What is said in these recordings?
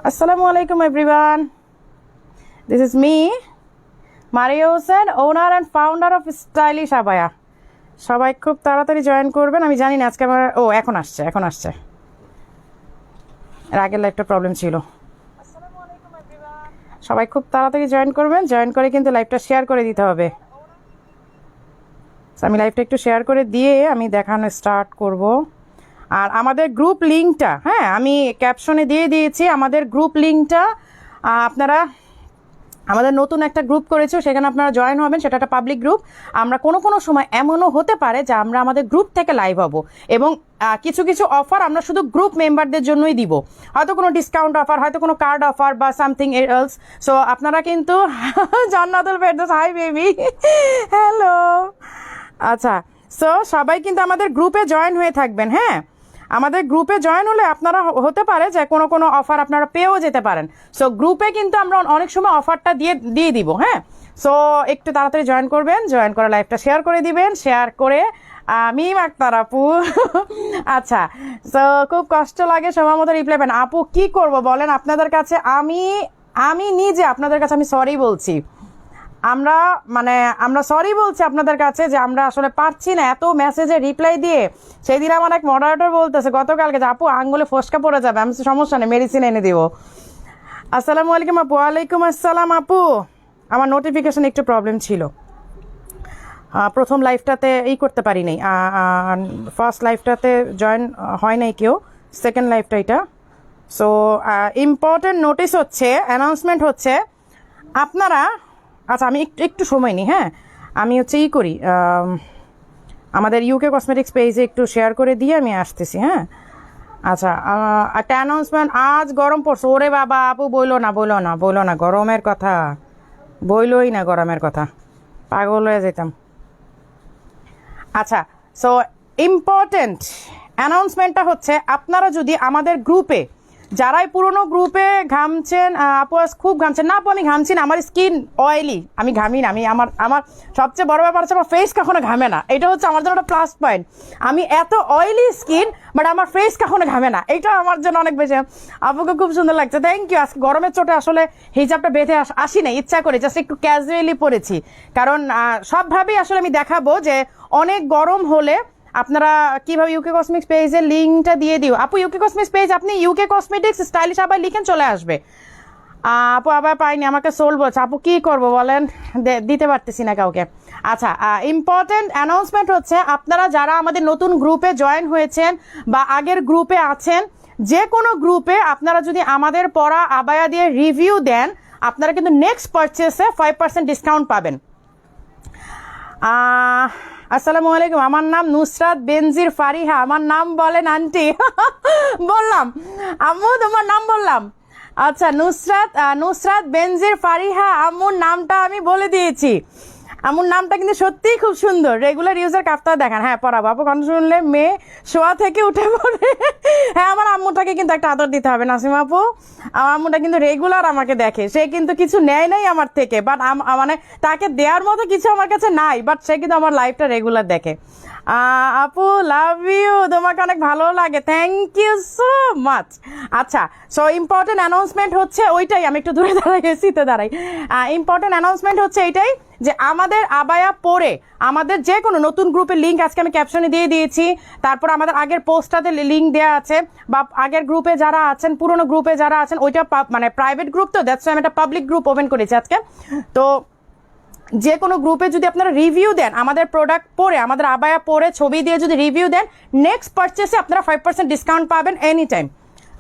Assalamu alaikum everyone. This is me, Maria Hossein, owner and founder of Stylish Abaya. সবাই খুব তাড়াতাড়ি join করবেন। আমি জানি না আজকে আমার এখন আসছে এর আগের লাইভটা প্রবলেম ছিল। সবাই খুব তাড়াতাড়ি জয়েন করবেন, জয়েন করে কিন্তু লাইভটা শেয়ার করে দিতে হবে। আমি লাইভটা একটু শেয়ার করে দিয়ে আমি দেখানো স্টার্ট করব। আর আমাদের গ্রুপ লিঙ্কটা আমি ক্যাপশনে দিয়ে দিয়েছি। আমাদের গ্রুপ লিঙ্কটা আপনারা আমাদের নতুন একটা গ্রুপ করেছি, সেখানে আপনারা জয়েন হবেন। সেটা একটা পাবলিক গ্রুপ। আমরা কোনো সময় এমনও হতে পারে যে আমরা আমাদের গ্রুপ থেকে লাইভ হব এবং কিছু কিছু অফার আমরা শুধু গ্রুপ মেম্বারদের জন্যই দিব। হয়তো কোনো ডিসকাউন্ট অফার, হয়তো কোনো কার্ড অফার বা সামথিং এলস। সো আপনারা কিন্তু Jannatul Ferdous, hi baby, hello. আচ্ছা, সো সবাই কিন্তু আমাদের গ্রুপে জয়েন হয়ে থাকবেন। আমাদের গ্রুপে জয়েন হলে আপনারা হতে পারে যে কোনো অফার আপনারা পেয়েও যেতে পারেন। সো গ্রুপে কিন্তু আমরা অনেক সময় অফারটা দিয়ে দিব। সো একটু তাড়াতাড়ি জয়েন করবেন, জয়েন করে লাইভটা শেয়ার করে দিবেন। শেয়ার করে আমি আক্তার আপু আচ্ছা, সো খুব কষ্ট লাগে সময় মতো রিপ্লাই পান। আপু কি করব বলেন, আপনাদের কাছে আমি নিজে আপনাদের কাছে আমি সরি বলছি। আমরা সরি বলছি আপনাদের কাছে যে আমরা আসলে পারছি না এত মেসেজে রিপ্লাই দিয়ে। সেই দিন আমার এক মডারেটর বলতেছে গতকালকে যে আপু আঙ্গুলে ফসকা পড়ে যাবে। আমি সমস্যা নেই, মেডিসিন এনে দিব। আসসালামু আলাইকুম আপু। ওয়ালাইকুম আসসালাম আপু। আমার নোটিফিকেশন একটু প্রবলেম ছিল, প্রথম লাইভটাতে করতে পারি নাই, ফার্স্ট লাইভটাতে জয়েন হয় নাই কেউ, সেকেন্ড লাইভটা এটা। সো ইম্পর্টেন্ট নোটিস হচ্ছে, অ্যানাউন্সমেন্ট হচ্ছে আপনারা। আচ্ছা, আমি একটু সময় নিই। আমি করি আমাদের ইউকে কসমেটিক্স পেজে একটু শেয়ার করে দিয়ে আমি আসতেছি। আচ্ছা, একটা অ্যানাউন্সমেন্ট। আজ গরম পড়ছে। ওরে বাবা আপু বইলো না গরমের কথা, বইলই না গরমের কথা, পাগল হয়ে যেতাম। আচ্ছা, সো ইম্পর্টেন্ট অ্যানাউন্সমেন্টটা হচ্ছে আপনারা যদি আমাদের গ্রুপে, যারাই পুরনো গ্রুপে ঘামছেন, আপু খুব ঘামছেন না। আপু আমি ঘামছি না, আমার স্কিন অয়েলি, আমি ঘামি না। আমার সবচেয়ে বড় ব্যাপার হচ্ছে আমার ফেস কখনো ঘামে না। এটা হচ্ছে আমার জন্য একটা প্লাস পয়েন্ট। আমি এত অয়েলি স্কিন, বাট আমার ফেস কখনো ঘামে না। এটা আমার জন্য অনেক বেশি। আপুকে খুব সুন্দর লাগছে, থ্যাংক ইউ। আজকে গরমের চোটে আসলে হিজাবটা বেঁধে আসি না, ইচ্ছা করে জাস্ট একটু ক্যাজুয়ালি পরেছি, কারণ সবভাবেই আসলে আমি দেখাবো যে অনেক গরম হলে আপনারা কিভাবে ইউকে কসমেটিক্স পেজের লিঙ্কটা দিয়ে দিও। আপু ইউকে কসমেটিক্স পেজ, আপনি ইউকে কসমেটিক্স স্টাইলিশ আবার লিখেন, চলে আসবে। আপু আবার পাইনি, আমাকে সোল বলছে। আপু কি করব বলেন, দিতে পারতেছি না কাউকে। আচ্ছা, ইম্পর্টেন্ট অ্যানাউন্সমেন্ট হচ্ছে আপনারা যারা আমাদের নতুন গ্রুপে জয়েন হয়েছেন বা আগের গ্রুপে আছেন, যে কোনো গ্রুপে আপনারা যদি আমাদের পরা আবায়া দিয়ে রিভিউ দেন, আপনারা কিন্তু নেক্সট পারচেসে 5% ডিসকাউন্ট পাবেন। আসসালামু আলাইকুম। আমার নাম নুসরাত বেনজির ফারিহা। আমার নাম বলেন আন্টি বললাম আম্মু, তোমার নাম বললাম। আচ্ছা, নুসরাত বেনজির ফারিহা আম্মুর নামটা আমি বলে দিয়েছি। আম্মুর নামটা কিন্তু সত্যিই খুব সুন্দর। রেগুলার ইউজার কাফতার দেখান। পড়াবো আপু, কখন শুনলে মেয়ে শোয়া থেকে উঠে পড়ে। আমার আম্মুটাকে কিন্তু একটা আদর দিতে হবে নাসিমা আপু। আমার আম্মুটা কিন্তু রেগুলার আমাকে দেখে। সে কিন্তু কিছু নেয় নাই আমার থেকে, বাট মানে তাকে দেওয়ার মতো কিছু আমার কাছে নাই, বাট সে কিন্তু আমার লাইফটা রেগুলার দেখে। আপু লাভ ইউ, তোমাকে অনেক ভালো লাগে, থ্যাংক ইউ সো মাচ। আচ্ছা, সো ইম্পর্টেন্ট অ্যানাউন্সমেন্ট হচ্ছে ওইটাই। আমি একটু দূরে দাঁড়াই, এসিতে দাঁড়াই। ইম্পর্টেন্ট অ্যানাউন্সমেন্ট হচ্ছে এইটাই যে আমাদের আবায়া পরে আমাদের যে কোনো নতুন গ্রুপের লিঙ্ক আজকে আমি ক্যাপশনে দিয়ে দিয়েছি। তারপর আমাদের আগের পোস্টটাতে লিঙ্ক দেওয়া আছে, বা আগের গ্রুপে যারা আছেন, পুরোনো গ্রুপে যারা আছেন, ওইটা মানে প্রাইভেট গ্রুপ, তো দ্যাটস আমি একটা পাবলিক গ্রুপ ওপেন করেছি আজকে। তো যে কোনো গ্রুপে যদি আপনারা রিভিউ দেন, আমাদের প্রোডাক্ট পরে, আমাদের আবায়া পরে ছবি দিয়ে যদি রিভিউ দেন, নেক্সট পারচেসে আপনারা 5% ডিসকাউন্ট পাবেন এনি টাইম।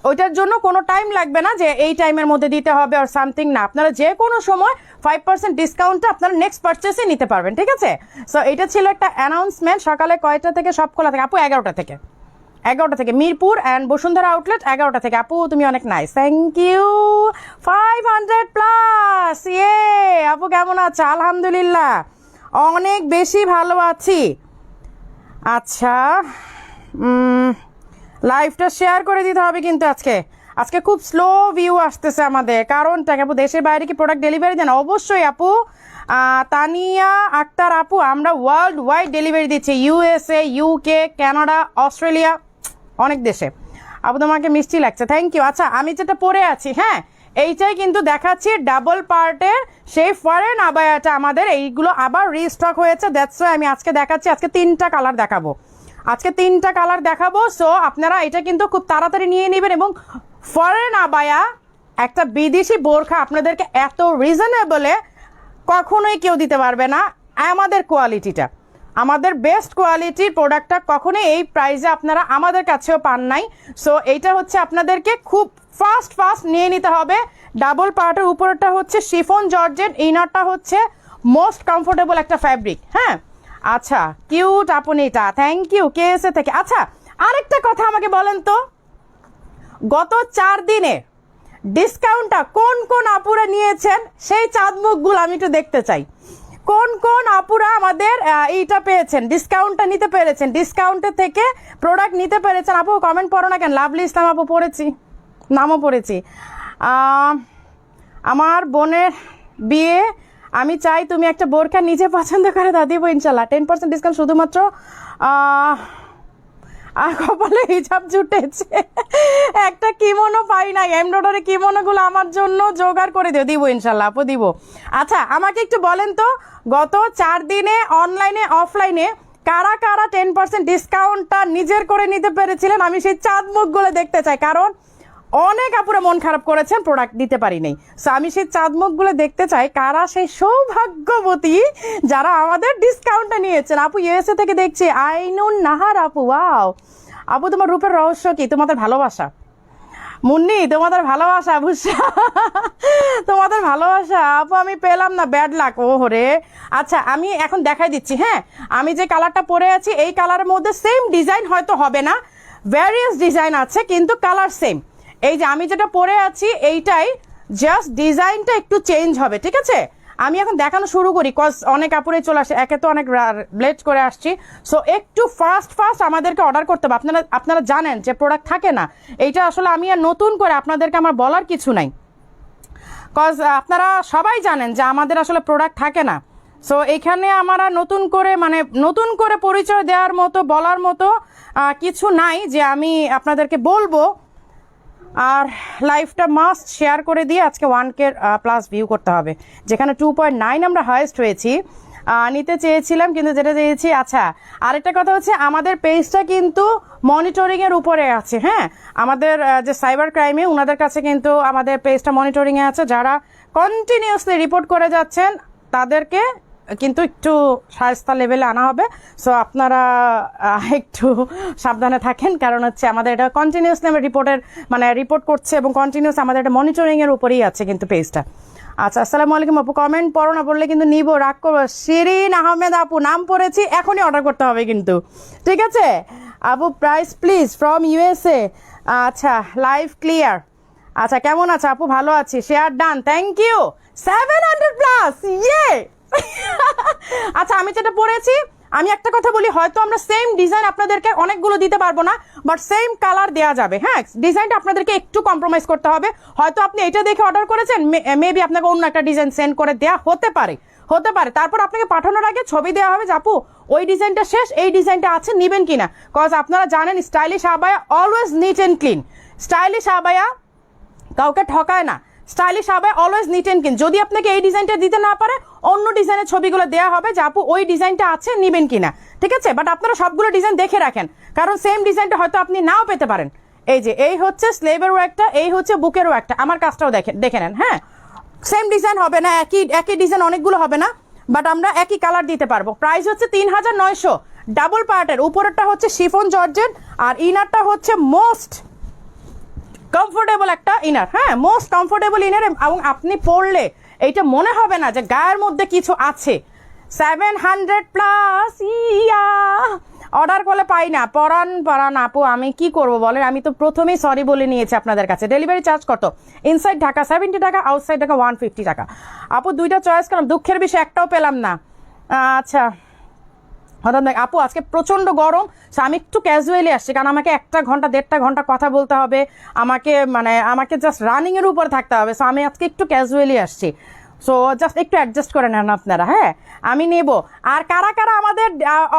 ওইটার জন্য কোনো টাইম লাগবে না যে এই টাইমের মধ্যে দিতে হবে আর সামথিং না। আপনারা যে কোনো সময় 5% ডিসকাউন্টটা আপনারা নেক্সট পারচেসে নিতে পারবেন, ঠিক আছে? সো এটা ছিল একটা অ্যানাউন্সমেন্ট। সকালে কয়টা থেকে সব খোলা থাকে আপু? 11টা থেকে মিরপুর অ্যান্ড বসুন্ধরা আউটলেট 11টা থেকে। আপু তুমি অনেক নাইস, থ্যাংক ইউ। 500+, আপু কেমন আছো? আলহামদুলিল্লাহ অনেক বেশি ভালো আছি। আচ্ছা, লাইভটা শেয়ার করে দিতে হবে কিন্তু আজকে খুব স্লো ভিউ আসতেছে আমাদের। কারণটা আপু দেশের বাইরে কি প্রোডাক্ট ডেলিভারি দেন? অবশ্যই আপু। তানিয়া আক্তার আপু, আমরা ওয়ার্ল্ড ওয়াইড ডেলিভারি দিচ্ছি, USA, UK, কানাডা, অস্ট্রেলিয়া, অনেক দেশে। আপু তোমাকে মিষ্টি লাগছে, থ্যাংক ইউ। আচ্ছা আমি যেটা পরে আছি, হ্যাঁ এইটাই কিন্তু দেখাচ্ছি ডাবল পার্টের সেই ফরেন আবায়াটা আমাদের, এইগুলো আবার রিস্টক হয়েছে, দ্যাটস ওয়াই আমি আজকে দেখাচ্ছি। আজকে 3টা কালার দেখাবো, আজকে 3টা কালার দেখাবো। সো আপনারা এটা কিন্তু খুব তাড়াতাড়ি নিয়ে নেবেন। এবং ফরেন আবায়া একটা বিদেশি বোরখা আপনাদেরকে এত রিজনেবলে কখনোই কেউ দিতে পারবে না। আমাদের কোয়ালিটিটা, আমাদের বেস্ট কোয়ালিটির প্রোডাক্টটা কখনোই এই প্রাইসে আপনারা আমাদের কাছেও পান নাই। সো এইটা হচ্ছে আপনাদেরকে খুব ফাস্ট নিয়ে নিতে হবে। ডাবল পার্টের উপরটা হচ্ছে শিফন জর্জেট, ইনারটা হচ্ছে মোস্ট কমফোর্টেবল একটা ফ্যাব্রিক। হ্যাঁ আচ্ছা কিউট আপনিটা, থ্যাংক ইউ কেএসএ থেকে। আচ্ছা আরেকটা কথা আমাকে বলেন তো, গত 4 দিনে ডিসকাউন্টটা কোন কোন আপুরা নিয়েছেন সেই চাঁদ মুখগুলো আমি একটু দেখতে চাই। কোন কোন আপুরা আমাদের এইটা পেয়েছেন, ডিসকাউন্টটা নিতে পেরেছেন, ডিসকাউন্টের থেকে প্রোডাক্ট নিতে পেরেছেন। আপু কমেন্ট পড়ো না কেন? লাভলি ইসলাম আপু পড়েছি, নামও পড়েছি। আমার বোনের বিয়ে, আমি চাই তুমি একটা বোরখা নিজে পছন্দ করে দিব ইনশাল্লাহ। 10% ডিসকাউন্ট শুধুমাত্র কপালে হিজাব জুটেছে, একটা কিমোনো পাই নাই, এমব্রয়ডারি কিমোনোগুলো আমার জন্য জোগাড় করে দিব ইনশাল্লাহ আপু, দিব। আচ্ছা আমাকে একটু বলেন তো, গত 4 দিনে অনলাইনে অফলাইনে কারা কারা 10% ডিসকাউন্টটা নিজের করে নিতে পেরেছিলেন? আমি সেই চাঁদ মুখগুলো দেখতে চাই, কারণ অনেক আপুরা মন খারাপ করেছেন প্রোডাক্ট দিতে পারি নাই। সো আমি সেই চাঁদ মুখগুলো দেখতে চাই, কারা সেই সৌভাগ্যবতী যারা আমাদের ডিসকাউন্টটা নিয়েছেন। আপু ইউএসএ থেকে দেখছি, আইনুন নাহার আপু, ওয়াও আপু তোমার রূপের রহস্য কি? তোমাদের ভালোবাসা মুন্নি, তোমাদের ভালোবাসা, বুঝছা তোমাদের ভালোবাসা আপু, আমি পেলাম না, ব্যাড লাক। ও রে আচ্ছা আমি এখন দেখাই দিচ্ছি। হ্যাঁ আমি যে কালারটা পরে আছি এই কালারের মধ্যে সেম ডিজাইন হয়তো হবে না, ভ্যারিয়াস ডিজাইন আছে কিন্তু কালার সেম। এই যে আমি যেটা পরে আছি এইটাই, জাস্ট ডিজাইনটা একটু চেঞ্জ হবে, ঠিক আছে? আমি এখন দেখানো শুরু করি, কজ অনেক কাপড়ে চলে আসে, একে তো অনেক লেট করে আসছি। সো একটু ফাস্ট আমাদেরকে অর্ডার করতে হবে। আপনারা জানেন যে প্রোডাক্ট থাকে না, এইটা আসলে আমি আর নতুন করে আপনাদেরকে আমার বলার কিছু নাই, কজ আপনারা সবাই জানেন যে আমাদের আসলে প্রোডাক্ট থাকে না। সো এখানে আমরা নতুন করে পরিচয় দেওয়ার মতো, বলার মতো কিছু নাই যে আমি আপনাদেরকে বলবো। আর লাইভটা মাস্ট শেয়ার করে দিয়ে আজকে 1K প্লাস ভিউ করতে হবে, যেখানে 2.9 আমরা হাইয়েস্ট হয়েছি, নিতে চেয়েছিলাম কিন্তু যেটা চেয়েছি। আচ্ছা আরেকটা কথা হচ্ছে, আমাদের পেজটা কিন্তু মনিটরিংয়ের উপরে আছে। হ্যাঁ আমাদের যে সাইবার ক্রাইমে, ওনাদের কাছে কিন্তু আমাদের পেজটা মনিটরিংয়ে আছে। যারা কন্টিনিউসলি রিপোর্ট করে যাচ্ছেন তাদেরকে কিন্তু একটু শায়েস্তা লেভেলে আনা হবে। সো আপনারা একটু সাবধানে থাকেন, কারণ হচ্ছে আমাদের এটা কন্টিনিউসলি রিপোর্ট করছে এবং কন্টিনিউস আমাদের এটা মনিটরিংয়ের উপরেই আছে কিন্তু পেজটা। আচ্ছা আসসালামু আলাইকুম আপু, কমেন্ট পড়ো না, পড়লে কিন্তু নিব, রাগ করবো। শিরিন আহমেদ আপু নাম পড়েছি, এখনই অর্ডার করতে হবে কিন্তু, ঠিক আছে আপু? Price please from USA. আচ্ছা লাইভ ক্লিয়ার। আচ্ছা কেমন আছে আপু? ভালো আছি, share done, thank you. 700 plus, ইয়ে আচ্ছা আমি যেটা পড়েছি, আমি একটা কথা বলি, হয়তো আমরা সেম ডিজাইন আপনাদেরকে অনেকগুলো দিতে পারবো না, বাট সেম কালার দেওয়া যাবে। হ্যাঁ ডিজাইনটা আপনাদেরকে একটু কম্প্রোমাইজ করতে হবে। হয়তো আপনি এটা দেখে অর্ডার করেছেন, মেবি আপনাকে অন্য একটা ডিজাইন সেন্ড করে দেওয়া হতে পারে। তারপর আপনাকে পাঠানোর আগে ছবি দেওয়া হবে যে আপু ওই ডিজাইনটা শেষ, এই ডিজাইনটা আছে, নিবেন কিনা। কজ আপনারা জানেন stylish abaya always neat and clean, stylish abaya কাউকে ঠকায় না, stylish abaya always neat and clean. যদি আপনাকে এই ডিজাইনটা দিতে না পারে, অন্য ডিজাইনের ছবিগুলো দেওয়া হবে যে আপু ওই ডিজাইনটা আছে, নিবেন কিনা, ঠিক আছে? বাট আপনারা সবগুলো ডিজাইন দেখে রাখেন, কারণ সেম ডিজাইনটা হয়তো আপনি নাও পেতে পারেন। এই যে এই হচ্ছে স্লেভেরও একটা, এই হচ্ছে বুকেরও একটা, আমার কাজটাও দেখে নেন। হ্যাঁ সেম ডিজাইন হবে না, একই ডিজাইন অনেকগুলো হবে না, বাট আমরা একই কালার দিতে পারবো। প্রাইস হচ্ছে 3900, ডাবল পার্টের, উপরেরটা হচ্ছে শিফন জর্জেট আর ইনারটা হচ্ছে মোস্ট কমফোর্টেবল একটা ইনার। হ্যাঁ মোস্ট কমফোর্টেবল ইনার, এবং আপনি পরলে এইটা মনে হবে না যে গায়ের মধ্যে কিছু আছে। 700 প্লাস, ইয়া অর্ডার করলে পাই না, পরান আপু, আমি কি করব বলেন? আমি তো প্রথমেই সরি বলে নিয়েছি আপনাদের কাছে। ডেলিভারি চার্জ কত? ইনসাইড ঢাকা 70 টাকা, আউটসাইড ঢাকা 150 টাকা। আপু দুইটা চয়েস করলাম, দুঃখের বিষয় একটাও পেলাম না। আচ্ছা হঠাৎ আপু আজকে প্রচন্ড গরম, আমি একটু ক্যাজুয়ালি আসছি, কারণ আমাকে 1-1.5 ঘন্টা কথা বলতে হবে, আমাকে জাস্ট রানিং এর উপর থাকতে হবে। সো আমি আজকে একটু ক্যাজুয়ালি আসছি, সো জাস্ট একটু অ্যাডজাস্ট করে নেন আপনারা। হ্যাঁ আমি নেব। আর কারা কারা আমাদের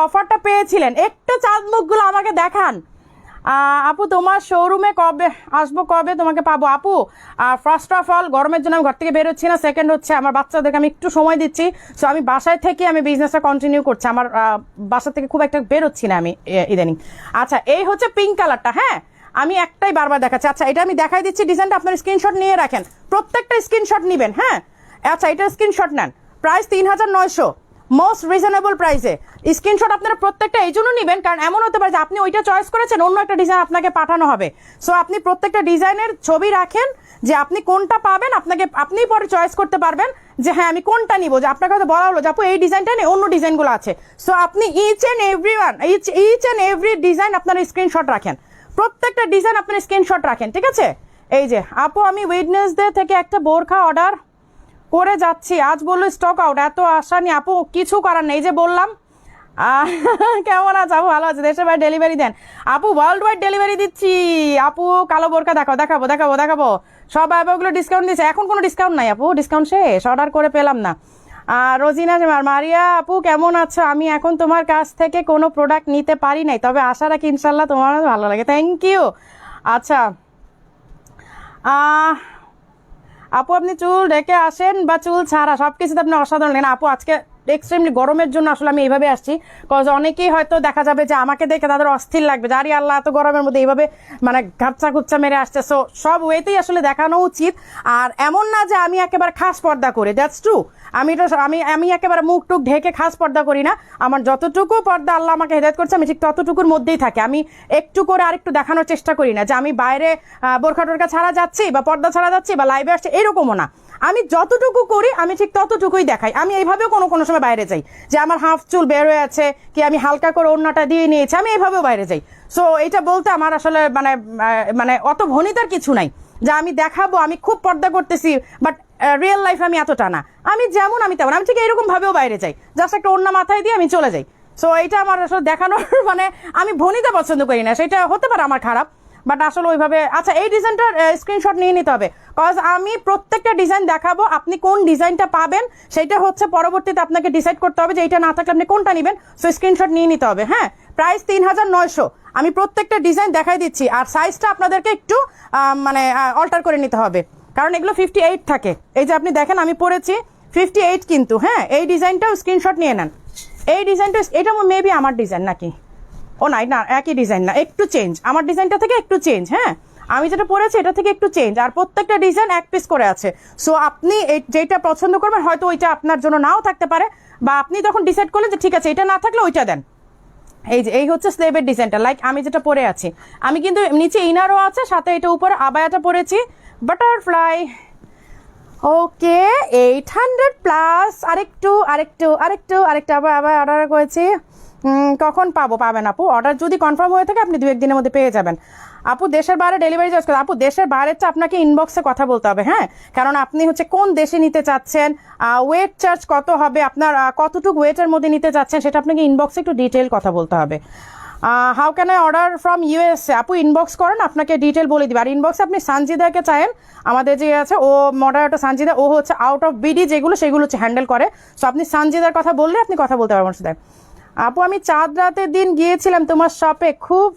অফারটা পেয়েছিলেন একটু চাঁদ মুখগুলো আমাকে দেখান। আপু তোমার শোরুমে কবে আসবো, কবে তোমাকে পাবো? আপু ফার্স্ট অফ অল গরমের জন্য আমি ঘর থেকে বেরোচ্ছি না, সেকেন্ড হচ্ছে আমার বাচ্চাদেরকে আমি একটু সময় দিচ্ছি, সো আমি বাসায় থেকে আমি বিজনেসটা কন্টিনিউ করছি, আমার বাসা থেকে খুব একটা বেরোচ্ছি না আমি ইদানিং। আচ্ছা এই হচ্ছে পিঙ্ক কালারটা, হ্যাঁ আমি একটাই বারবার দেখাচ্ছি। আচ্ছা এটা আমি দেখাই দিচ্ছি, ডিজাইনটা আপনার স্ক্রিনশট নিয়ে রাখেন, প্রত্যেকটা স্ক্রিনশট নেবেন, হ্যাঁ। আচ্ছা এটা স্ক্রিনশট নেন, প্রাইস 3900, মোস্ট রিজনেবল প্রাইসে। স্ক্রিনশট আপনারা প্রত্যেকটা এই জন্য নেবেন কারণ এমন হতে পারে যে আপনি ওইটা চয়েস করেছেন, অন্য একটা ডিজাইন আপনাকে পাঠানো হবে, সো আপনি প্রত্যেকটা ডিজাইনের ছবি রাখেন যে আপনি কোনটা পাবেন, আপনাকে আপনি পরে চয়েস করতে পারবেন যে হ্যাঁ আমি কোনটা নিব। যে আপনার কাছে বলা হলো যে আপু এই ডিজাইনটা নেই, অন্য ডিজাইনগুলো আছে, সো আপনি ইচ অ্যান্ড এভরি ডিজাইন আপনার স্ক্রিনশট রাখেন, প্রত্যেকটা ডিজাইন আপনার স্ক্রিনশট রাখেন, ঠিক আছে। এই যে আপু আমি ওয়েডনেসডে থেকে একটা বোরখা অর্ডার করে যাচ্ছি, আজ বললো স্টক আউট, এত আশা নি আপু, কিছু করার নেই, যে বললাম। কেমন আছে আপু? ভালো আছে, দেশের বাইরে ডেলিভারি দেন? আপু ওয়ার্ল্ড ওয়াইড ডেলিভারি দিচ্ছি আপু। কালো বোরকা দেখাবো সব অ্যাপগুলো ডিসকাউন্ট দিচ্ছে, এখন কোনো ডিসকাউন্ট নাই আপু, ডিসকাউন্ট শেষ, অর্ডার করে পেলাম না। রোজিনা মারিয়া আপু কেমন আছো? আমি এখন তোমার কাছ থেকে কোনো প্রোডাক্ট নিতে পারি নাই, তবে আশা রাখি ইনশাল্লাহ তোমার ভালো লাগে, থ্যাংক ইউ। আচ্ছা আপু আপনি চুল রেখে আসেন বা চুল ছাড়া সব কিছুতে আপনি অসাধারণ লাগেন। আপু আজকে এক্সট্রিমলি গরমের জন্য আসলে আমি এইভাবে আসছি, কজ অনেকেই হয়তো দেখা যাবে যে আমাকে দেখে তাদের অস্থির লাগবে যে আরে আল্লাহ এত গরমের মধ্যে এইভাবে মানে ঘাপচা খুচ্চা মেরে আসছে, সো সব ওয়েতেই আসলে দেখানো উচিত। আর এমন না যে আমি একেবারে খাস পর্দা করি, দ্যাটস ট্রু, আমি একেবারে মুখ টুক ঢেকে খাস পর্দা করি না, আমার যতটুকু পর্দা আল্লাহ আমাকে হেদায়েত করছে আমি ঠিক ততটুকুর মধ্যেই থাকি, আমি একটু করে আরেকটু দেখানোর চেষ্টা করি না যে আমি বাইরে বোরখা টোরখা ছাড়া যাচ্ছি বা পর্দা ছাড়া যাচ্ছি বা লাইভে আসছি, এরকমও না, আমি যতটুকু করি আমি ঠিক ততটুকুই দেখাই। আমি এইভাবেও কোনো সময় বাইরে যাই যে আমার হাফ চুল বের হয়ে আছে কি আমি হালকা করে ওড়নাটা দিয়ে নিয়েছি, আমি এইভাবেও বাইরে যাই, সো এটা বলতে আমার আসলে মানে অত ভনিতার কিছু নাই যে আমি দেখাবো আমি খুব পর্দা করতেছি, বাট রিয়েল লাইফ আমি এতটা না, আমি যেমন আমি তেমন, আমি ঠিক এরকম ভাবেও বাইরে যাই, জাস্ট একটা ওড়না মাথায় দিয়ে আমি চলে যাই, সো এটা আমার আসলে দেখানোর মানে আমি ভনিতা পছন্দ করি না, সেটা হতে পারে আমার খারাপ, বাট আসলে ওইভাবে। আচ্ছা এই ডিজাইনটার স্ক্রিনশট নিয়ে নিতে হবে, কজ আমি প্রত্যেকটা ডিজাইন দেখাবো, আপনি কোন ডিজাইনটা পাবেন সেটা হচ্ছে পরবর্তীতে আপনাকে ডিসাইড করতে হবে যে এটা না থাকলে আপনি কোনটা নেবেন, সো স্ক্রিনশট নিয়ে নিতে হবে, হ্যাঁ। প্রাইস 3900, আমি প্রত্যেকটা ডিজাইন দেখাই দিচ্ছি, আর সাইজটা আপনাদেরকে একটু মানে অল্টার করে নিতে হবে কারণ এগুলো 58 থাকে, এই যে আপনি দেখেন আমি পরেছি 58 কিন্তু, হ্যাঁ। এই ডিজাইনটাও স্ক্রিনশট নিয়ে নেন, এই ডিজাইনটা এটা মেবি আমার ডিজাইন নাকি, ও নাই না একই ডিজাইন না, একটু চেঞ্জ, আমার ডিজাইনটা থেকে একটু চেঞ্জ, হ্যাঁ আমি যেটা পরেছি এটা থেকে একটু চেঞ্জ, আর প্রত্যেকটা ডিজাইন এক পিস করে আছে, সো আপনি যেটা পছন্দ করবেন হয়তো ওইটা আপনার জন্য নাও থাকতে পারে, বা আপনি তখন ডিসাইড করলেন যে ঠিক আছে এটা না থাকলে ওইটা দেন। এই যে এই হচ্ছে স্লেভের ডিজাইনটা, লাইক আমি যেটা পরে আছি, আমি কিন্তু নিচে ইনারও আছে, সাথে এটা উপরে আবায়াটা পরেছি বাটারফ্লাই। ওকে 800 প্লাস, আরেকটু আবার অর্ডার করেছি, কখন পাবেন আপু? অর্ডার যদি কনফার্ম হয়ে থাকে আপনি 2-1 দিনের মধ্যে পেয়ে যাবেন। আপু দেশের বাইরে ডেলিভারি চার্জ কত? আপু দেশের বাইরেটা আপনাকে ইনবক্সে কথা বলতে হবে, হ্যাঁ, কারণ আপনি হচ্ছে কোন দেশে নিতে চাচ্ছেন, ওয়েট চার্জ কত হবে, আপনার কতটুকু ওয়েটের মধ্যে নিতে চাচ্ছেন সেটা আপনাকে ইনবক্সে একটু ডিটেল কথা বলতে হবে। How can I order from USA? আপু ইনবক্স করেন, আপনাকে ডিটেল বলে দিবে। আর ইনবক্সে আপনি সানজিদাকে চাইেন, আমাদের যে আছে ও মডারেটর সানজিদা, ও হচ্ছে আউট অফ বিডি যেগুলো সেগুলো হচ্ছে হ্যান্ডেল করে, সো আপনি সানজিদার কথা বললে আপনি কথা বলতে পারবেন সাথে। আপু আমি চাঁদ রাতের দিন গিয়েছিলাম তোমার শপে, খুব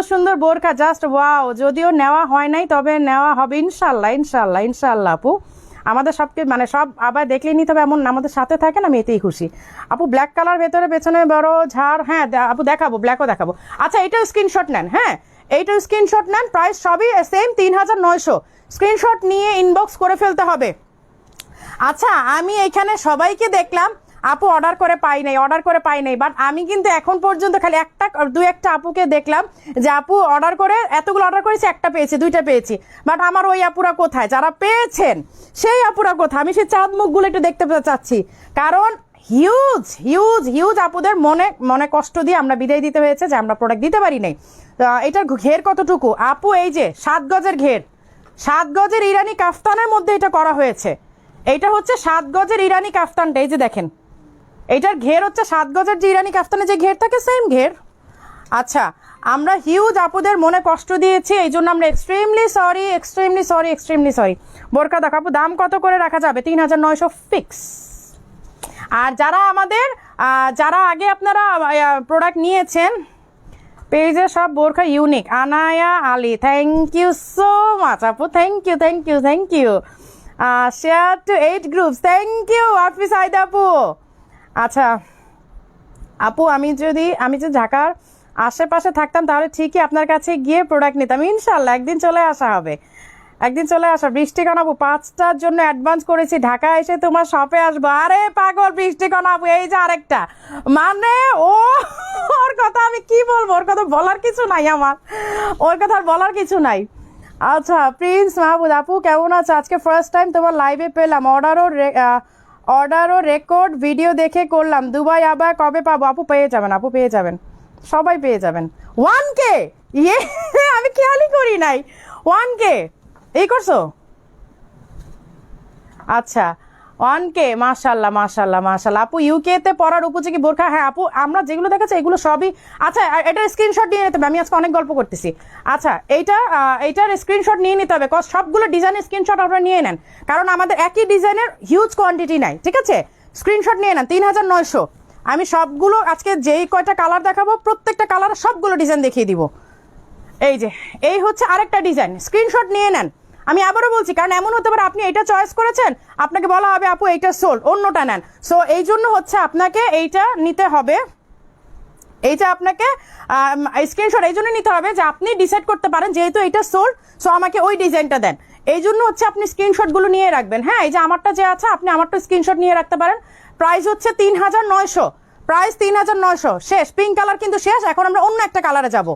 সুন্দর বোরকা, জাস্ট ওয়াও, যদিও নেওয়া হয় নাই তবে নেওয়া হবে ইনশাল্লাহ আপু, আমাদের সবকে মানে সব আবার দেখলেই নিতে হবে এমন আমাদের সাথে থাকেন, আমি এতেই খুশি। আপু ব্ল্যাক কালার ভেতরে পেছনে বড় ঝাড়, হ্যাঁ আপু দেখাবো, ব্ল্যাকও দেখাবো। আচ্ছা এইটাও স্ক্রিনশট নেন, হ্যাঁ এইটাও স্ক্রিনশট নেন, প্রাইস সবই সেম 3900, স্ক্রিনশট নিয়ে ইনবক্স করে ফেলতে হবে। আচ্ছা আমি এখানে সবাইকে দেখলাম আপু অর্ডার করে পাই নাই, বাট আমি কিন্তু এখন পর্যন্ত খালি একটা আপুকে দেখলাম যে আপু অর্ডার করে, এতগুলো অর্ডার করেছি, একটা পেয়েছি, 2টা পেয়েছি, বাট আমার ওই আপুরা কোথায়, যারা পেয়েছেন সেই আপুরা কোথায়? আমি সেই চাঁদ মুখগুলো একটু দেখতে চাচ্ছি, কারণ হিউজ আপুদের মনে কষ্ট দিয়ে আমরা বিদায় দিতে হয়েছে যে আমরা প্রোডাক্ট দিতে পারি নাই। এটার ঘের কতটুকু আপু? এই যে 7 গজের ঘের, 7 গজের ইরানি কাফতানের মধ্যে এটা করা হয়েছে, এইটা হচ্ছে 7 গজের ইরানি কাফতানটা, এই যে দেখেন এইটার ঘের হচ্ছে 7 গজের যে ইরানি কাফতানে যে ঘের থাকে সেম ঘের। আচ্ছা আমরা হিউজ আপুদের মনে কষ্ট দিয়েছি, এই জন্য আমরা এক্সট্রিমলি সরি। বোরকা দেখাবো, দাম কত করে রাখা যাবে? 3900 ফিক্স। আর যারা আগে আপনারা প্রোডাক্ট নিয়েছেন পেজে সব বোরখা unique. Anaya Ali, thank you so much আপু, thank you thank you thank you. Share to 8 groups, thank you Afis Aid আপু। আচ্ছা আপু, আমি যদি ঢাকার আশেপাশে থাকতাম তাহলে ঠিকই আপনার কাছে গিয়ে প্রোডাক্ট নিতাম। ইনশাল্লাহ একদিন চলে আসা হবে, একদিন চলে আসা। বৃষ্টি কানাবু 5টার জন্য অ্যাডভান্স করেছি, ঢাকা এসে তোমার শপে আসবো। আরে পাগল বৃষ্টি কানাবু, এই যে আরেকটা, মানে ওর কথা আমি কি বলবো, ওর কথা বলার কিছু নাই আমার, ওর কথা বলার কিছু নাই। আচ্ছা প্রিন্স মাহবুব আপু কেমন আছে? আজকে ফার্স্ট টাইম তোমার লাইভে পেলাম, অর্ডারও রেকর্ড ভিডিও দেখে করলাম। দুবাই আবার কবে পাবো? আপু পেয়ে যাবেন, আপু পেয়ে যাবেন, সবাই পেয়ে যাবেন। 1K, ইয়ে আমি খেয়ালই করি নাই। 1K এই করছো? আচ্ছা 1K, মাশাল্লাহ মাশাল্লাহ মাশাল্লাহ। আপু ইউকেতে পড়ার উপযোগী বোরখা? হ্যাঁ আপু, আমরা যেগুলো দেখাচ্ছি এগুলো সবই। আচ্ছা এটার স্ক্রিনশট নিয়ে নিতে হবে, আমি আজকে অনেক গল্প করতেছি। আচ্ছা এইটার স্ক্রিনশট নিয়ে নিতে হবে, সবগুলো ডিজাইনের স্ক্রিনশট আপনারা নিয়ে নেন, কারণ আমাদের একই ডিজাইনের হিউজ কোয়ান্টিটি নাই, ঠিক আছে? স্ক্রিনশট নিয়ে নেন। 3900। আমি সবগুলো আজকে যেই কয়টা কালার দেখাবো প্রত্যেকটা কালার সবগুলো ডিজাইন দেখিয়ে দিব। এই যে এই হচ্ছে আরেকটা ডিজাইন, স্ক্রিনশট নিয়ে নেন। আমি আবারও বলছি, কারণ এমন হতে পারে আপনি এটা চয়েস করেছেন, আপনাকে বলা হবে আপু এইটা সোল্ড, অন্যটা নেন। সো এই জন্য হচ্ছে আপনাকে এইটা নিতে হবে, এইটা আপনাকে স্ক্রিনশট এই জন্য নিতে হবে যে আপনি ডিসাইড করতে পারেন যেহেতু এইটা সোল্ড, সো আমাকে ওই ডিজাইনটা দেন। এই জন্য হচ্ছে আপনি স্ক্রিনশটগুলো নিয়ে রাখবেন। হ্যাঁ, এই যে আমারটা যে আছে আপনি আমারটা স্ক্রিনশট নিয়ে রাখতে পারেন। প্রাইস হচ্ছে 3900, প্রাইস 3900। শেষ, পিঙ্ক কালার কিন্তু শেষ। এখন আমরা অন্য একটা কালারে যাব,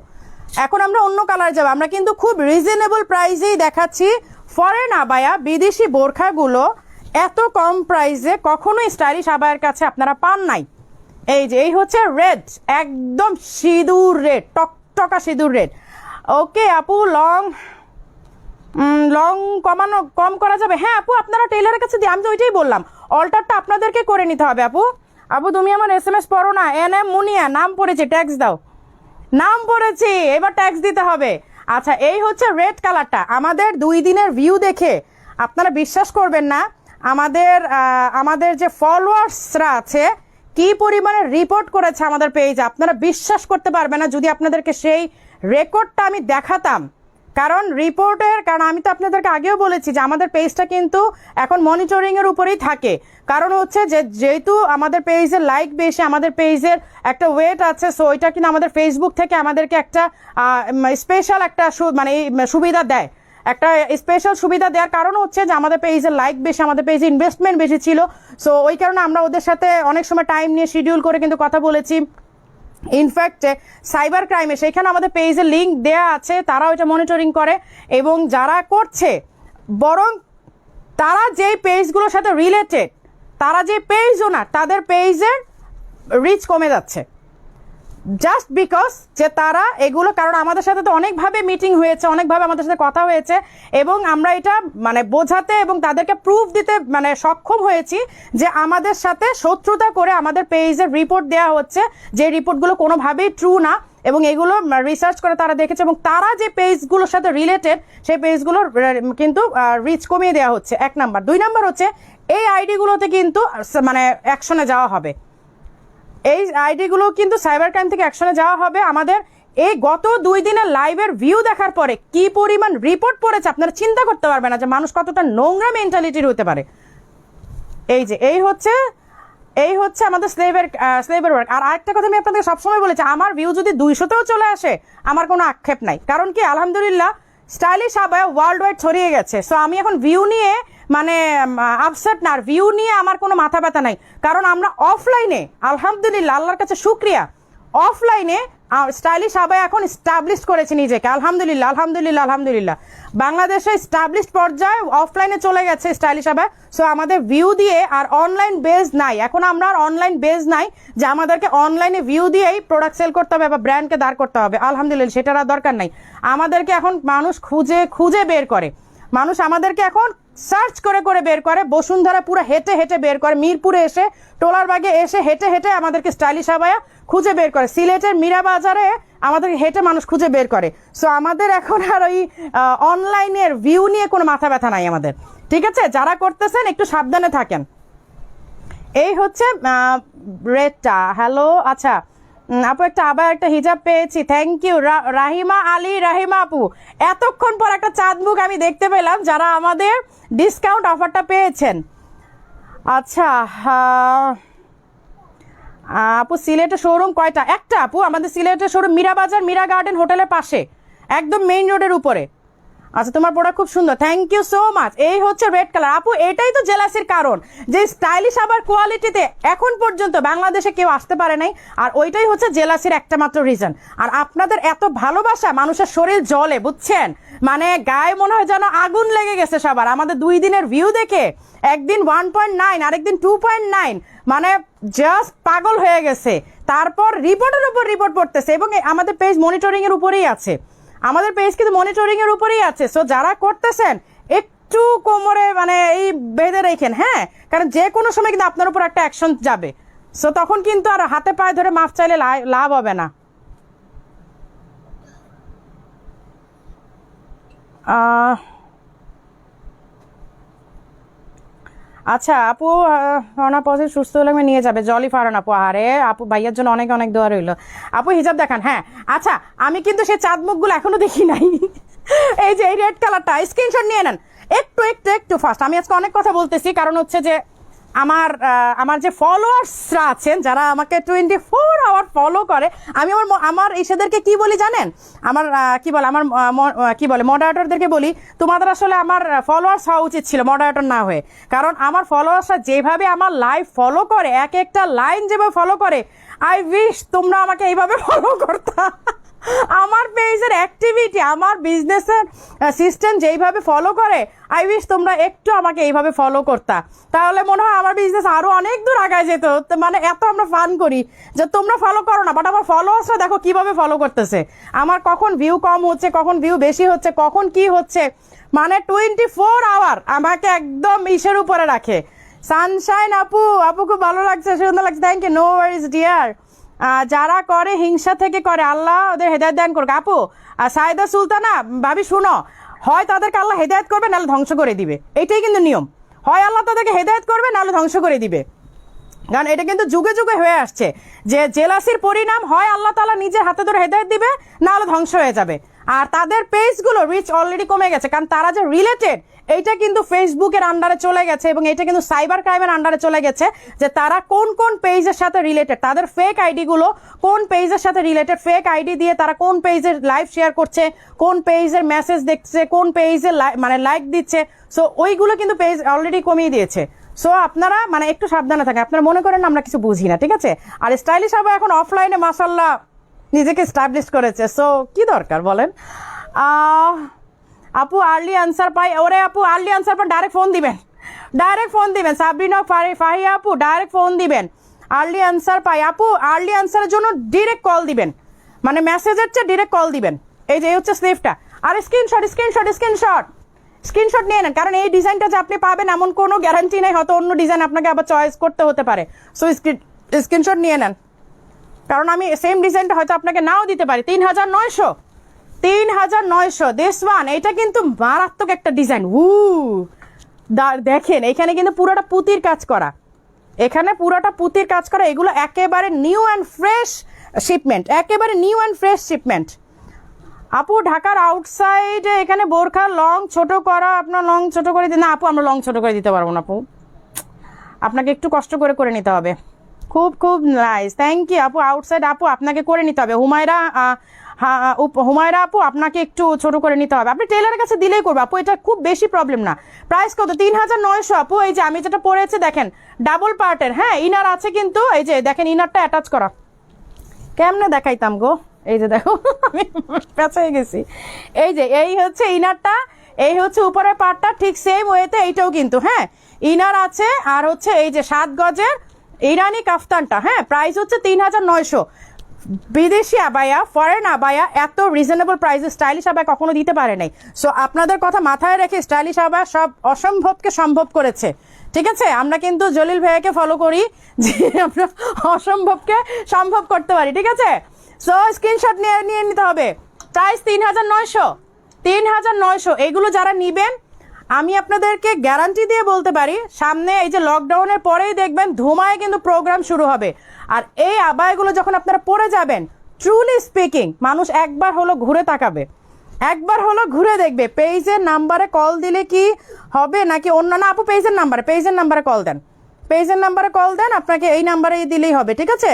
আমরা কিন্তু খুব রিজনেবল প্রাইসেই দেখাচ্ছি। ফরেন আবায়া, বিদেশি বোরখাগুলো এত কম প্রাইসে কখনোই স্টাইলিশ আবায়ের কাছে আপনারা পান নাই। এই যে এই হচ্ছে রেড, একদম সিঁদুর রেড, টকটকা সিঁদুর রেড। ওকে আপু, লং কম করা যাবে? হ্যাঁ আপু, আপনারা টেইলারের কাছে দিয়ে, আমি তো ওইটাই বললাম, অল্টারটা আপনাদেরকে করে নিতে হবে। আপু তুমি আমার SMS পড়ো না। NM মুনিয়া, নাম পড়েছে, ট্যাক্স দাও। নাম পড়েছি, এবার ট্যাক্স দিতে হবে। আচ্ছা এই হচ্ছে রেড কালারটা। আমাদের 2 দিনের ভিউ দেখে আপনারা বিশ্বাস করবেন না, আমাদের যে ফলোয়ার্সরা আছে কি পরিমাণে রিপোর্ট করেছে আমাদের পেজে, আপনারা বিশ্বাস করতে পারবেন না যদি আপনাদেরকে সেই রেকর্ডটা আমি দেখাতাম। কারণ আমি তো আপনাদেরকে আগেও বলেছি যে আমাদের পেজটা কিন্তু এখন মনিটরিংয়ের উপরেই থাকে। কারণ হচ্ছে যেহেতু আমাদের পেজের লাইক বেশি, আমাদের পেজের একটা ওয়েট আছে, সো ওইটা কিন্তু আমাদের ফেসবুক থেকে আমাদেরকে একটা স্পেশাল একটা সুবিধা দেয়, একটা স্পেশাল সুবিধা দেওয়ার কারণ হচ্ছে যে আমাদের পেজের লাইক বেশি, আমাদের পেজে ইনভেস্টমেন্ট বেশি ছিল। সো ওই কারণে আমরা ওদের সাথে অনেক সময় টাইম নিয়ে শিডিউল করে কিন্তু কথা বলেছি। ইনফ্যাক্ট সাইবার ক্রাইমে সেইখানে আমাদের পেজের লিঙ্ক দেয়া আছে, তারা ওইটা মনিটরিং করে। এবং যারা করছে, বরং তারা যেই পেজগুলোর সাথে রিলেটেড, তারা যে পেজ ওনার, তাদের পেজের রিচ কমে যাচ্ছে, জাস্ট বিকজ যে তারা এগুলো, কারণ আমাদের সাথে তো অনেকভাবে মিটিং হয়েছে, অনেকভাবে আমাদের সাথে কথা হয়েছে, এবং আমরা এটা বোঝাতে এবং তাদেরকে প্রুফ দিতে সক্ষম হয়েছি যে আমাদের সাথে শত্রুতা করে আমাদের পেজের রিপোর্ট দেওয়া হচ্ছে, যে রিপোর্টগুলো কোনোভাবেই ট্রু না, এবং এগুলো রিসার্চ করে তারা দেখেছে, এবং তারা যে পেজগুলোর সাথে রিলেটেড সেই পেজগুলোর কিন্তু রিচ কমিয়ে দেওয়া হচ্ছে, 1 নাম্বার। 2 নাম্বার হচ্ছে এই আইডিগুলোতে কিন্তু অ্যাকশনে যাওয়া হবে, এই আইডিগুলো কিন্তু সাইবার ক্রাইম থেকে অ্যাকশনে যাওয়া হবে। আমাদের এই গত 2 দিনের লাইভের ভিউ দেখার পরে কি পরিমাণ রিপোর্ট পড়েছে আপনারা চিন্তা করতে পারবেন না যে মানুষ কতটা নোংরা মেন্টালিটির হতে পারে। এই হচ্ছে আমাদের স্লেভের ওয়ার্ক। আর আরেকটা কথা আমি আপনাদের সবসময় বলেছি, আমার ভিউ যদি 200তেও চলে আসে আমার কোনো আক্ষেপ নাই, কারণ কি আলহামদুলিল্লাহ স্টাইলিশ আবায়া ওয়ার্ল্ড ওয়াইড ছড়িয়ে গেছে। সো আমি এখন ভিউ নিয়ে আপসেট না, আর ভিউ নিয়ে আমার কোনো মাথা ব্যথা নাই, কারণ আমরা অফলাইনে আলহামদুলিল্লাহ, আল্লাহর কাছে শুক্রিয়া, অফলাইনে স্টাইলিশ আবায়া এখন স্টাবলিশ করেছে নিজেকে, আলহামদুলিল্লাহ আলহামদুলিল্লাহ আলহামদুলিল্লাহ। বাংলাদেশে স্টাবলিশড পর্যায়ে অফলাইনে চলে গেছে স্টাইলিশ আবায়া। সো আমাদের ভিউ দিয়ে আর অনলাইন বেজ নাই, এখন আমরা আর অনলাইন বেজ নাই যে আমাদেরকে অনলাইনে ভিউ দিয়েই প্রোডাক্ট সেল করতে হবে বা ব্র্যান্ডকে দাঁড় করতে হবে, আলহামদুলিল্লাহ সেটার আর দরকার নাই। আমাদেরকে এখন মানুষ খুঁজে বের করে, মানুষ আমাদেরকে এখন সার্চ করে বের করে, বসুন্ধরা পুরো হেঁটে বের করে, মিরপুরে এসে, টোলারবাগে এসে হেঁটে আমাদেরকে স্টাইলিশ আবায়া খুঁজে বের করে, সিলেটের মীরা বাজারে আমাদেরকে হেঁটে মানুষ খুঁজে বের করে। সো আমাদের এখন আর ওই অনলাইনের ভিউ নিয়ে কোনো মাথা ব্যথা নাই আমাদের, ঠিক আছে? যারা করতেছেন একটু সাবধানে থাকেন। এই হচ্ছে রেডটা। হ্যালো, আচ্ছা আপু একটা আবার একটা হিজাব পেয়েছি, থ্যাংক ইউ। রাহিমা আলী, রাহিমা আপু, এতক্ষণ পর একটা চাঁদ মুখ আমি দেখতে পেলাম যারা আমাদের ডিসকাউন্ট অফারটা পেয়েছেন। আচ্ছা আপু সিলেটের শোরুম কয়টা? একটা আপু, আমাদের সিলেটের শোরুম মীরা বাজার, মীরা গার্ডেন হোটেলের পাশে, একদম মেইন রোডের উপরে। আচ্ছা তোমার প্রোডাক্ট খুব সুন্দর, থ্যাংক ইউ সো মাচ। এই হচ্ছে রেড কালার আপু, এটাই তো জেলাসির কারণ, যে স্টাইলিশ আবার কোয়ালিটিতে এখন পর্যন্ত বাংলাদেশে কেউ আসতে পারে নাই, আর ওইটাই হচ্ছে জেলাসির একটা মাত্র রিজন। আর আপনাদের এত ভালোবাসা, মানুষের শরীর জ্বলে, বুঝছেন, মানে গায়ে মনে হয় যেন আগুন লেগে গেছে সবার। আমাদের 2 দিনের ভিউ দেখে একদিন 1.9 আরেকদিন 2.9, মানে জাস্ট পাগল হয়ে গেছে। তারপর রিপোর্টের উপর রিপোর্ট পড়তেছে, এবং আমাদের পেজ মনিটরিং এর উপরেই আছে, আমাদের পেজ কিন্তু মনিটরিং এর উপরেই আছে। সো যারা করতেছেন একটু কোমরে মানে এই বেঁধে রেখেন, হ্যাঁ, কারণ যে কোনো সময় কিন্তু আপনার উপর একটা অ্যাকশন যাবে। সো তখন কিন্তু আর হাতে পায়ে ধরে মাফ চাইলে লাভ হবে না। আচ্ছা আপু, ফারহানা পজিটিভ সুস্থ হলে আমি নিয়ে যাবে জলি ফারহানা আপু। আরে আপু ভাইয়ার জন্য অনেক অনেক দোয়া রইল। আপু হিজাব দেখান। হ্যাঁ আচ্ছা, আমি কিন্তু সেই চাঁদ মুখগুলো এখনো দেখি নাই। এই যে এই রেড কালারটা, স্ক্রিনশট নিয়ে নেন। একটু একটু একটু ফাস্ট, আমি আজকে অনেক কথা বলতেছি, কারণ হচ্ছে যে আমার যে ফলোয়ার্সরা আছেন, যারা আমাকে 24 আওয়ার ফলো করে, আমি আমার ইসেদেরকে কি বলি জানেন, আমার কি বলে মডারেটরদেরকে বলি, তোমাদের আসলে আমার ফলোয়ার্স হওয়া উচিত ছিল মডারেটর না হয়ে। কারণ আমার ফলোয়ার্সরা যেভাবে আমার লাইভ ফলো করে, এক একটা লাইন যেভাবে ফলো করে, আই উইশ তোমরা আমাকে এইভাবে ফলো করতা। আমার পেজের অ্যাক্টিভিটি, আমার বিজনেসের সিস্টেম যেইভাবে ফলো করে, আই উইশ তোমরা একটু আমাকে এইভাবে ফলো করতা, তাহলে মনে হয় আমার বিজনেস আরো অনেক দূর আগায় যেত। মানে এত আমরা ফান করি যে তোমরা ফলো করো না, বাট আমার ফলোয়ার্সরা দেখো কিভাবে ফলো করতেছে, আমার কখন ভিউ কম হচ্ছে, কখন ভিউ বেশি হচ্ছে, কখন কি হচ্ছে, মানে 24 আওয়ার আমাকে একদম ইসের উপরে রাখে। সানশাইন আপু, আপু খুব ভালো লাগছে, সুন্দর লাগছে, thank you, no worries dear. যারা করে হিংসা থেকে করে, আল্লাহ ওদের হেদায়েত দান করুক। আপু সাইদা সুলতানা ভাবি শুনো, হয় তাদেরকে আল্লাহ হেদায়েত করবে, নাহলে ধ্বংস করে দিবে, এটাই কিন্তু নিয়ম। হয় আল্লাহ তাদেরকে হেদায়েত করবে, নাহলে ধ্বংস করে দিবে। কারণ এটা কিন্তু যুগে যুগে হয়ে আসছে যে জেলাসির পরিণাম, হয় আল্লাহ তাআলা নিজের হাতে ধরে হেদায়েত দিবে, নাহলে ধ্বংস হয়ে যাবে। আর তাদের পেজগুলো রিচ অলরেডি কমে গেছে, কারণ তারা যে রিলেটেড, এইটা কিন্তু ফেসবুকের আন্ডারে চলে গেছে, এবং এটা কিন্তু সাইবার ক্রাইমের আন্ডারে চলে গেছে, যে তারা কোন কোন পেজের সাথে রিলেটেড, তাদের ফেক আইডিগুলো কোন পেজের সাথে রিলেটেড, ফেক আইডি দিয়ে তারা কোন পেজের লাইভ শেয়ার করছে, কোন পেজের মেসেজ দেখছে, কোন পেজের মানে লাইক দিচ্ছে। সো ওইগুলো কিন্তু পেজ অলরেডি কমিয়ে দিয়েছে। সো আপনারা মানে একটু সাবধানে থাকেন, আপনারা মনে করেন আমরা কিছু বুঝি না, ঠিক আছে। আর স্টাইলিশ হবে এখন অফলাইনে মাশাল্লাহ নিজেকে স্টাবলিশ করেছে, সো কি দরকার বলেন। আপু আর্লি আনসার পাই, ওরে আপু আর্লি আনসার পাই ডাইরেক্ট ফোন দিবেন, ডাইরেক্ট ফোন দিবেন। সাবরিনা ফাহিয়া আপু ডাইরেক্ট ফোন দিবেন। আর্লি আনসার পাই আপু, আর্লি আনসারের জন্য ডিরেক্ট কল দিবেন, মানে মেসেজের চেয়ে ডিরেক্ট কল দিবেন। এই যে হচ্ছে স্লিপটা, আর স্ক্রিনশট স্ক্রিনশট স্ক্রিনশট স্ক্রিনশট নিয়ে নেন, কারণ এই ডিজাইনটা যে আপনি পাবেন এমন কোনো গ্যারান্টি নেই, হয়তো অন্য ডিজাইন আপনাকে আবার চয়েস করতে হতে পারে। সো স্ক্রিনশট নিয়ে নেন, কারণ আমি সেম ডিজাইনটা হয়তো আপনাকে নাও দিতে পারি। 3900 দিস ওয়ান, এটা কিন্তু মারাত্মক একটা ডিজাইন। দেখেন এখানে কিন্তু পুরোটা পুঁতির কাজ করা, এখানে পুরোটা পুঁতির কাজ করা, এগুলো একেবারে নিউ অ্যান্ড ফ্রেশ শিপমেন্ট, একেবারে নিউ অ্যান্ড ফ্রেশ শিপমেন্ট। আপু ঢাকার আউটসাইডে এখানে বোরখা লং ছোট করা, আপনার লং ছোট করে দিন না আপু, আমরা লং ছোট করে দিতে পারবো না আপু, আপনাকে একটু কষ্ট করে নিতে হবে। খুব খুব নাইস, থ্যাংক ইউ আপু। আউটসাইড আপু আপনাকে করে নিতে হবে, হুমায়রা আপু আপনাকে একটু ছোট করে নিতে হবে, আপনি টেলারের কাছে দিলেই করবো আপু, এটা খুব বেশি প্রবলেম না। প্রাইস কত? 3900 আপু। এই যে আমি যেটা পরেছি দেখেন, ডাবল পার্টের, হ্যাঁ ইনার আছে কিন্তু, এই যে দেখেন ইনারটা অ্যাটাচ করা, কেমনে দেখাইতাম গো, এই যে দেখো আমি পেঁচাই গেছি। এই যে এই হচ্ছে ইনারটা, এই হচ্ছে উপরের পার্টটা, ঠিক সেম ওয়েতে এইটাও কিন্তু, হ্যাঁ ইনার আছে, আর হচ্ছে এই যে 7 গজের ইরানি কাফতানটা, হ্যাঁ প্রাইস হচ্ছে 3900। বিদেশি আবায়া, ফরেন আবায়া এত রিজনেবল প্রাইসে স্টাইলিশ আবায়া কখনো দিতে পারে নাই। সো আপনাদের কথা মাথায় রেখে স্টাইলিশ আবায়া সব অসম্ভবকে সম্ভব করেছে, ঠিক আছে। আমরা কিন্তু জলিল ভাইয়াকে ফলো করি যে আমরা অসম্ভবকে সম্ভব করতে পারি, ঠিক আছে। সো স্ক্রিনশট নিয়ে নিতে হবে। প্রাইস 3900, 3900। এগুলো যারা নিবেন আমি আপনাদেরকে গ্যারান্টি দিয়ে বলতে পারি সামনে এই যে লকডাউনের পরেই দেখবেন ধুমায় কিন্তু প্রোগ্রাম শুরু হবে। আর এই আবায়াগুলো যখন আপনারা পরে যাবেন, ট্রুলি স্পিকিং মানুষ একবার হলো ঘুরে তাকাবে, একবার হলো ঘুরে দেখবে। পেজের নাম্বারে কল দিলে কি হবে নাকি অন্য? না আপু, পেজের নাম্বারে কল দেন, পেজের নাম্বারে কল দেন, আপনাকে এই নাম্বারেই দিলেই হবে, ঠিক আছে?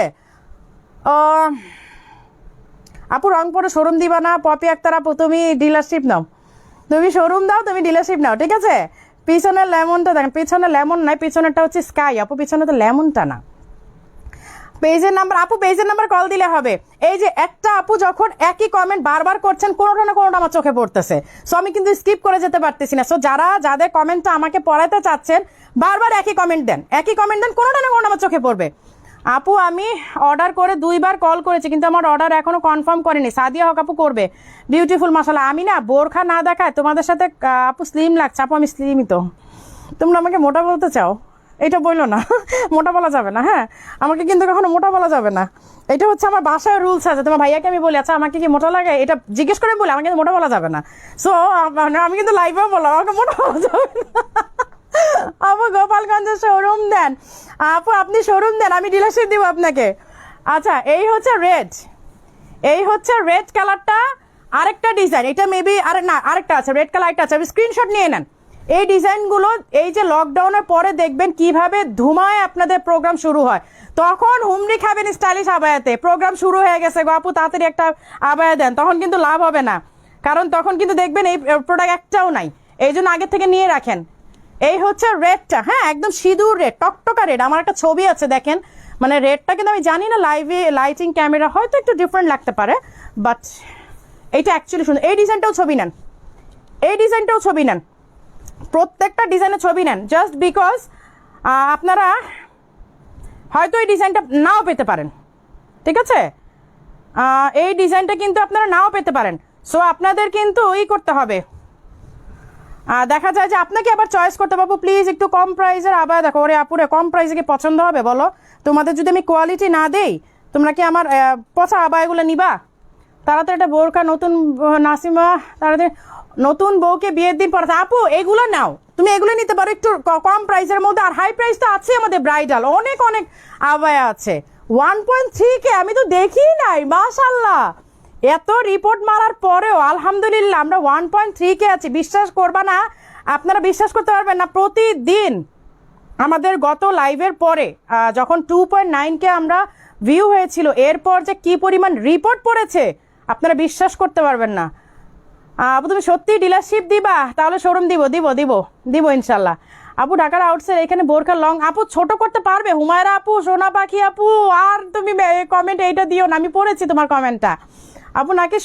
আপু রংপুরে শোরুম দিবা না? পপি আক্তার আপু তুমি ডিলারশিপ নাও, তুমি শোরুম দাও, তুমি ডিলারশিপ নাও, ঠিক আছে? পিছনের লেমনটা দেখেন, পিছনে লেমন নাই, পিছনেরটা হচ্ছে স্কাই। আপু পিছনে তো লেমনটা না। পেজের নাম্বার, আপু পেজের নাম্বার কল দিলে হবে। এই যে একটা আপু যখন একই কমেন্ট বারবার করছেন, কোনোটা না কোনোটা আমার চোখে পড়তেছে, সো আমি কিন্তু স্কিপ করে যেতে পারতেছি না। সো যাদের কমেন্টটা আমাকে পড়াতে চাচ্ছেন, বারবার একই কমেন্ট দেন, কোনোটা না কোনোটা আমার চোখে পড়বে। আপু আমি অর্ডার করে 2 বার কল করেছি, কিন্তু আমার অর্ডার এখনো কনফার্ম করেনি। সাদিয়া হক আপু করবে, বিউটিফুল মাশাআল্লাহ। আমি না বোরখা না দেখায় তোমাদের সাথে আপু স্লিম লাগছে। আপু আমি স্লিমই তো, তোমরা আমাকে মোটা বলতে চাও, এটা বললো না মোটা বলা যাবে না, হ্যাঁ আমাকে কিন্তু কখনো মোটা বলা যাবে না। এটা হচ্ছে আমার বাসায় রুলস আছে। তোমার ভাইয়াকে আমি বলি আচ্ছা আমাকে কি মোটা লাগে, এটা জিজ্ঞেস করে বলি, আমাকে মোটা বলা যাবে না। সো আমি কিন্তু লাইভেও বললাম আমাকে মোটা বলা যাবে না। আপু গোপালগঞ্জের শোরুম দেন, আপু আপনি শোরুম দেন, আমি ডিলারশিপ দিব আপনাকে। আচ্ছা এই হচ্ছে রেড কালারটা, আরেকটা ডিজাইন, এটা মেবি আরেকটা আছে রেড কালার, একটা আছে, আপনি স্ক্রিনশট নিয়ে নেন। এই ডিজাইনগুলো এই যে লকডাউনের পরে দেখবেন কিভাবে ধুমায় আপনাদের প্রোগ্রাম শুরু হয়, তখন হুমড়ি খাবেন স্টাইলিশ আবায়াতে। প্রোগ্রাম শুরু হয়ে গেছে গো আপু, তাড়াতাড়ি একটা আবায়া দেন, তখন কিন্তু লাভ হবে না, কারণ তখন কিন্তু দেখবেন এই প্রোডাক্ট একটাও নাই। এই জন্য আগে থেকে নিয়ে রাখেন। এই হচ্ছে রেডটা, হ্যাঁ একদম সিঁদুর রেড, টকটকা রেড। আমার একটা ছবি আছে দেখেন, মানে রেডটা কিন্তু আমি জানি না লাইভে লাইটিং ক্যামেরা হয়তো একটু ডিফারেন্ট লাগতে পারে, বাট এইটা অ্যাকচুয়ালি সুন্দর। এই ডিজাইনটাও ছবি নেন, প্রত্যেকটা ডিজাইনের ছবি নেন, জাস্ট বিকজ আপনারা হয়তো এই ডিজাইনটা নাও পেতে পারেন, ঠিক আছে? এই ডিজাইনটা কিন্তু আপনারা নাও পেতে পারেন, সো আপনাদের কিন্তু করতে হবে। দেখা যায় যে আপনাকে আবার চয়েস করতে পারবো। প্লিজ একটু কম প্রাইসের আবায়া দেখো। ওরে আপুরে কম প্রাইসে কি পছন্দ হবে বলো? তোমাদের যদি আমি কোয়ালিটি না দেই, তোমরা কি আমার পচা আবায়াগুলো নিবা? তাড়াতাড়ি একটা বোরকা নতুন নাসিমা, তাড়াতাড়ি নতুন বউকে বিয়ের দিন পড়াতে। আপু এগুলো নাও, তুমি এগুলো নিতে পারো একটু কম প্রাইসের মধ্যে। আর হাই প্রাইস তো আছে আমাদের ব্রাইডাল, অনেক আবায়া আছে। 1.3K আমি তো দেখি নাই, মাশাল্লাহ। এত রিপোর্ট মারার পরেও আলহামদুলিল্লাহ আমরা 1.3K আছি। বিশ্বাস করবা না, আপনারা বিশ্বাস করতে পারবেন না, প্রতিদিন আমাদের গত লাইভের পরে যখন 2.9K আমরা ভিউ হয়েছিল, এরপর যে কি পরিমাণ রিপোর্ট পড়েছে আপনারা বিশ্বাস করতে পারবেন না। আপু তুমি সত্যি ডিলারশিপ দিবা? তাহলে শোরুম দিব ইনশাল্লাহ। আপু ঢাকার আউটসাইড এখানে বোরখা লং, আপু ছোট করতে পারবে? হুমায়রা আপু, সোনা পাখি আপু, আর তুমি কমেন্ট এইটা দিও না, আমি পড়েছি তোমার কমেন্টটা। আপু নাকি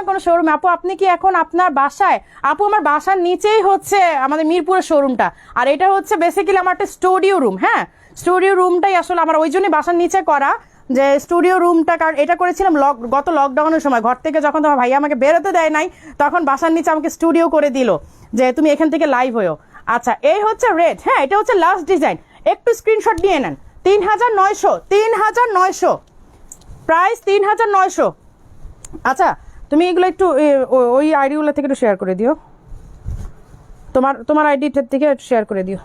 কোনো শোরুমে? আপু আপনি কি এখন আপনার বাসায়? আপু আমার বাসার নিচেই হচ্ছে আমাদের মিরপুরের শোরুমটা, আর এটা হচ্ছে বেসিক্যালি আমার একটা স্টুডিও রুম। হ্যাঁ স্টুডিও রুমটাই আসলে আমার ওই জন্যই বাসার নিচে করা, যে স্টুডিও রুমটা। কারণ এটা করেছিলাম গত লকডাউনের সময়, ঘর থেকে যখন তোমার ভাইয়া আমাকে বেরোতে দেয় নাই, তখন বাসার নিচে আমাকে স্টুডিও করে দিল যে তুমি এখান থেকে লাইভ হয়েও। আচ্ছা এই হচ্ছে রেড, হ্যাঁ এটা হচ্ছে লাস্ট ডিজাইন, একটু স্ক্রিনশট নিয়ে নেন। 3900 প্রাইস 3900। আচ্ছা তুমি এগুলো একটু ওই আইডিগুলো থেকে একটু শেয়ার করে দিও, তোমার আইডি থেকে একটু শেয়ার করে দিও।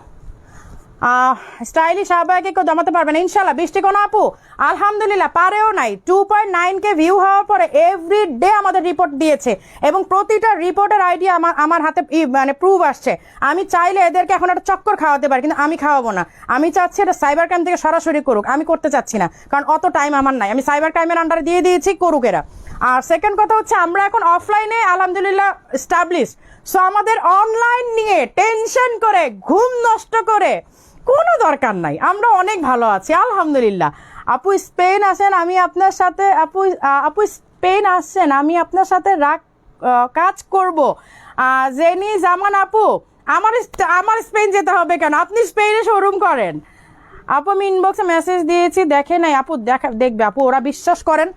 স্টাইলিশ আবায়াকে কেউ জমাতে পারবে না ইনশাল্লাহ। বৃষ্টি কোনো আপু আলহামদুলিল্লাহ পারেও নাই। 2.9K ভিউ হওয়ার পরে এভরি ডে আমাদের রিপোর্ট দিয়েছে, এবং প্রতিটা রিপোর্টের আইডিয়া আমার হাতে মানে প্রুফ আসছে। আমি চাইলে এদেরকে এখন একটা চক্কর খাওয়াতে পারি, কিন্তু আমি খাওয়াবো না। আমি চাচ্ছি এটা সাইবার ক্রাইম থেকে সরাসরি করুক, আমি করতে চাচ্ছি না, কারণ অত টাইম আমার নাই। আমি সাইবার ক্রাইমের আন্ডারে দিয়ে দিয়েছি, করুক এরা। আর সেকেন্ড কথা হচ্ছে আমরা এখন অফলাইনে আলহামদুলিল্লাহ এস্টাবলিশ, সো আমাদের অনলাইন নিয়ে টেনশন করে ঘুম নষ্ট করে কোনো দরকার নাই, আমরা অনেক ভালো আছি আলহামদুলিল্লাহ। আপু স্পেন আসেন, আমি আপনার সাথে আপু স্পেন আসছেন, আমি আপনার সাথে কাজ করব। জেনি জামান আপু আমার স্পেন যেতে হবে কেন? আপনি স্পেনে শোরুম করেন। আপু আমি ইনবক্সে মেসেজ দিয়েছি, দেখে নাই আপু, দেখবে আপু, ওরা বিশ্বাস করেন।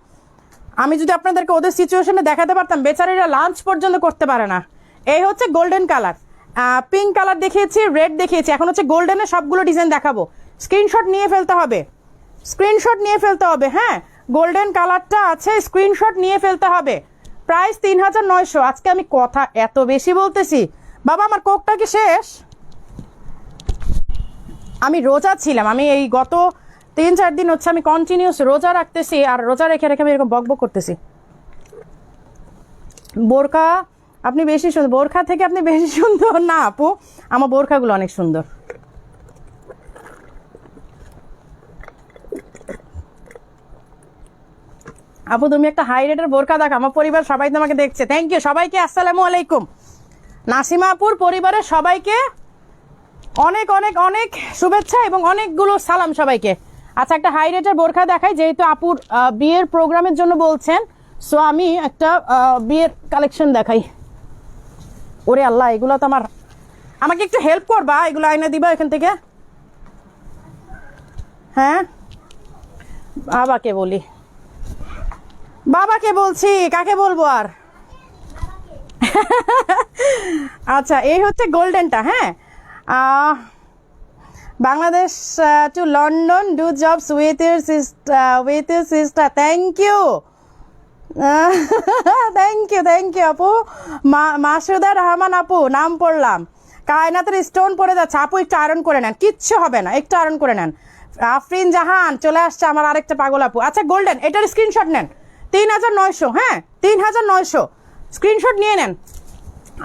আমি যদি আপনাদেরকে ওদের সিচুয়েশনে দেখাতে পারতাম, বেচারিরা লাঞ্চ পর্যন্ত করতে পারে না। এই হচ্ছে গোল্ডেন কালার, পিঙ্ক কালার দেখিয়েছি, রেড দেখিয়েছি, এখন হচ্ছে গোল্ডেনের সবগুলো ডিজাইন দেখাবো। স্ক্রিনশট নিয়ে ফেলতে হবে, হ্যাঁ গোল্ডেন কালারটা আছে, স্ক্রিনশট নিয়ে ফেলতে হবে। প্রাইস 3900। আজকে আমি কথা এত বেশি বলতেছি, বাবা আমার কোকটা কি শেষ? আমি রোজা ছিলাম, আমি এই গত 3-4 দিন হচ্ছে আমি কন্টিনিউস রোজা রাখতেছি, আর রোজা রেখে রেখে আমি এরকম বকবক করতেছি। বোরখা আপনি বেশি সুন্দর, বোরখা থেকে আপনি বেশি সুন্দর না আপু, আমার বোরখাগুলো অনেক সুন্দর। আপু তুমি একটা হাই রেটের বোরখা দেখ, আমার পরিবার সবাই তোমাকে দেখছে। থ্যাংক ইউ সবাইকে, আসসালামু আলাইকুম। নাসিমা আপুর পরিবারের সবাইকে অনেক অনেক অনেক শুভেচ্ছা এবং অনেকগুলো সালাম সবাইকে। আচ্ছা একটা হাই রেটের বোরখা দেখাই, যেহেতু আপুর বিয়ের প্রোগ্রামের জন্য বলছেন, সো আমি একটা বিয়ের কালেকশন দেখাই। ওরে আল্লাহ, এগুলো তো আমার, আমাকে একটু হেল্প করবা, এগুলো আইনা দিবা এখান থেকে। হ্যাঁ বাবাকে বলি, বাবাকে বলছি, কাকে বলবো আর। আচ্ছা এই হচ্ছে গোল্ডেনটা। হ্যাঁ Bangladesh to London, do jobs with your sister. Thank you thank you আপু। মাসুদা রহমান আপু নাম পড়লাম, কায়নাতের স্টোন পড়ে যাচ্ছে আপু, একটু আয়রন করে নেন, কিচ্ছু হবে না, একটু আয়রন করে নেন। আফরিন জাহান চলে আসছে আমার আরেকটা পাগল আপু। আচ্ছা গোল্ডেন, এটার স্ক্রিনশট নেন, 3900। হ্যাঁ 3900 স্ক্রিনশট নিয়ে নেন।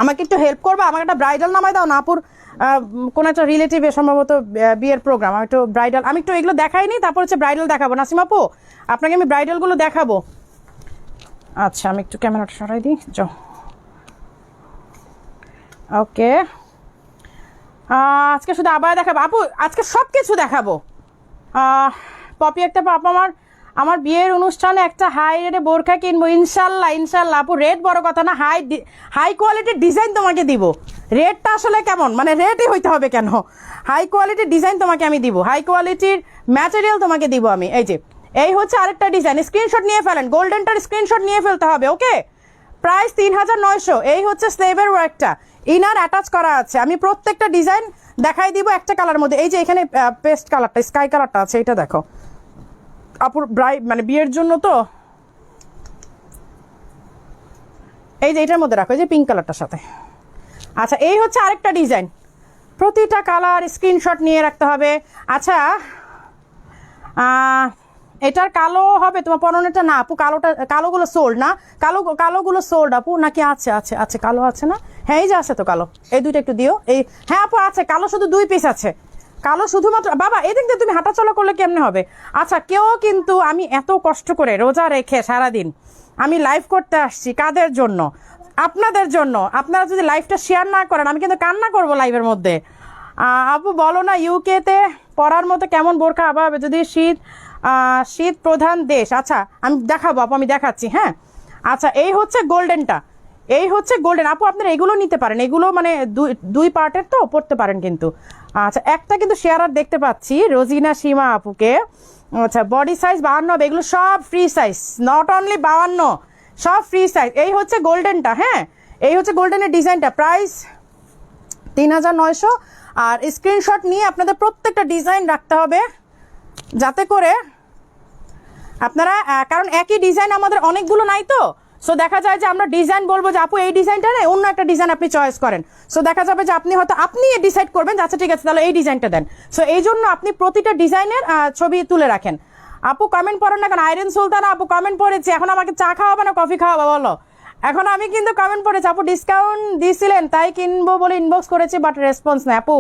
আমাকে একটু হেল্প করবা, আমাকে একটা ব্রাইডাল নামাই দাও না আপুর, কোনো একটা রিলেটিভের সম্ভবত বিয়ের প্রোগ্রাম, আমি একটু ব্রাইডাল, আমি একটু এগুলো দেখাইনি, তারপর হচ্ছে ব্রাইডাল দেখাবো। নাসিম আপু আপনাকে আমি ব্রাইডালগুলো দেখাবো। আচ্ছা আমি একটু ক্যামেরাটা সরাই দিই, যাও। ওকে আজকে শুধু আবার দেখাবো আপু, আজকে সব কিছু দেখাবো। পপি একটা আপু, আমার বিয়ের অনুষ্ঠানে একটা হাই রেটে বোরখা কিনবো ইনশাল্লাহ। ইনশাল্লাহ আপু, রেট বড় কথা না, হাই কোয়ালিটির ডিজাইন তোমাকে দিব। রেটটা আসলে কেমন, মানে রেটই হইতে হবে কেন, হাই কোয়ালিটির ডিজাইন তোমাকে আমি দিব, হাই কোয়ালিটির ম্যাটেরিয়াল তোমাকে দিব আমি। এই যে এই হচ্ছে আরেকটা ডিজাইন, স্ক্রিনশট নিয়ে ফেলেন, গোল্ডেনটার স্ক্রিনশট নিয়ে ফেলতে হবে। Okay price 3900। এই হচ্ছে স্লেভের ওয়ার্কটা, ইনার অ্যাটাচ করা আছে। আমি প্রত্যেকটা ডিজাইন দেখাই দিব একটা কালার মধ্যে। এই যে এখানে পেস্ট কালারটা, স্কাই কালারটা আছে, এটা দেখো আপুর মানে বিয়ের জন্য তো, এই যে এটার মধ্যে রাখো, এই যে পিঙ্ক কালারটার সাথে। আচ্ছা এই হচ্ছে আরেকটা ডিজাইন, প্রতিটা কালার স্ক্রিনশট নিয়ে রাখতে হবে। আচ্ছা এটার কালো হবে তোমার পরনেটা না আপু, কালোগুলো সোল্ড না, কালোগুলো সোল্ড আপু নাকি? আছে আছে আছে, কালো আছে না? হ্যাঁ এই যে আছে তো কালো, এই দুইটা একটু দিও। এই হ্যাঁ আপু আছে, কালো শুধু 2 পিস আছে, কালো শুধুমাত্র। বাবা এদিক দিয়ে তুমি হাঁটাচলা করলে কেমনে হবে? আচ্ছা কেউ কিন্তু, আমি এত কষ্ট করে রোজা রেখে সারাদিন আমি লাইভ করতে আসছি, কাদের জন্য? আপনাদের জন্য। আপনারা যদি লাইভটা শেয়ার না করেন আমি কিন্তু কান্না করবো লাইভের মধ্যে। আপু বলো না ইউকেতে পরার মতো কেমন বোরখা আবার, যদি শীত প্রধান দেশ। আচ্ছা আমি দেখাবো আপু, আমি দেখাচ্ছি। হ্যাঁ আচ্ছা এই হচ্ছে গোল্ডেনটা, এই হচ্ছে গোল্ডেন আপু, আপনারা এগুলো নিতে পারেন, এগুলো মানে দুই পার্টের তো, পড়তে পারেন কিন্তু। আচ্ছা একটা কিন্তু শেয়ারার দেখতে পাচ্ছি রোজিনা সীমা আপুকে। আচ্ছা বডি সাইজ 52 হবে, এগুলো সব ফ্রি সাইজ, নট অনলি 52, সব ফ্রি সাইজ। এই হচ্ছে গোল্ডেনটা। হ্যাঁ এই হচ্ছে গোল্ডেনের ডিজাইনটা, প্রাইস 3900। আর স্ক্রিনশট নিয়ে আপনাদের প্রত্যেকটা ডিজাইন রাখতে হবে, যাতে করে আপনারা, কারণ একই ডিজাইন আমাদের অনেকগুলো নাই তো, সো দেখা যায় যে আমরা ডিজাইন বলবো যে আপু এই ডিজাইনটা নেই, অন্য একটা ডিজাইন আপনি চয়েস করেন, সো দেখা যাবে যে আপনি হয়তো আপনি ডিসাইড করবেন যে আচ্ছা ঠিক আছে তাহলে এই ডিজাইনটা দেন। সো এই জন্য আপনি প্রতিটা ডিজাইনের ছবি তুলে রাখেন। আপু কমেন্ট পড়েন না কেন? আইরিন সুলতানা আপু কমেন্ট পড়েছে, এখন আমাকে চা খাওয়াবে না কফি খাওয়াবে বলো? এখন আমি কিন্তু কমেন্ট পড়েছি, আপু ডিসকাউন্ট দিয়েছিলেন তাই কিনবো বলে ইনবক্স করেছি, বাট রেসপন্স নেই। আপু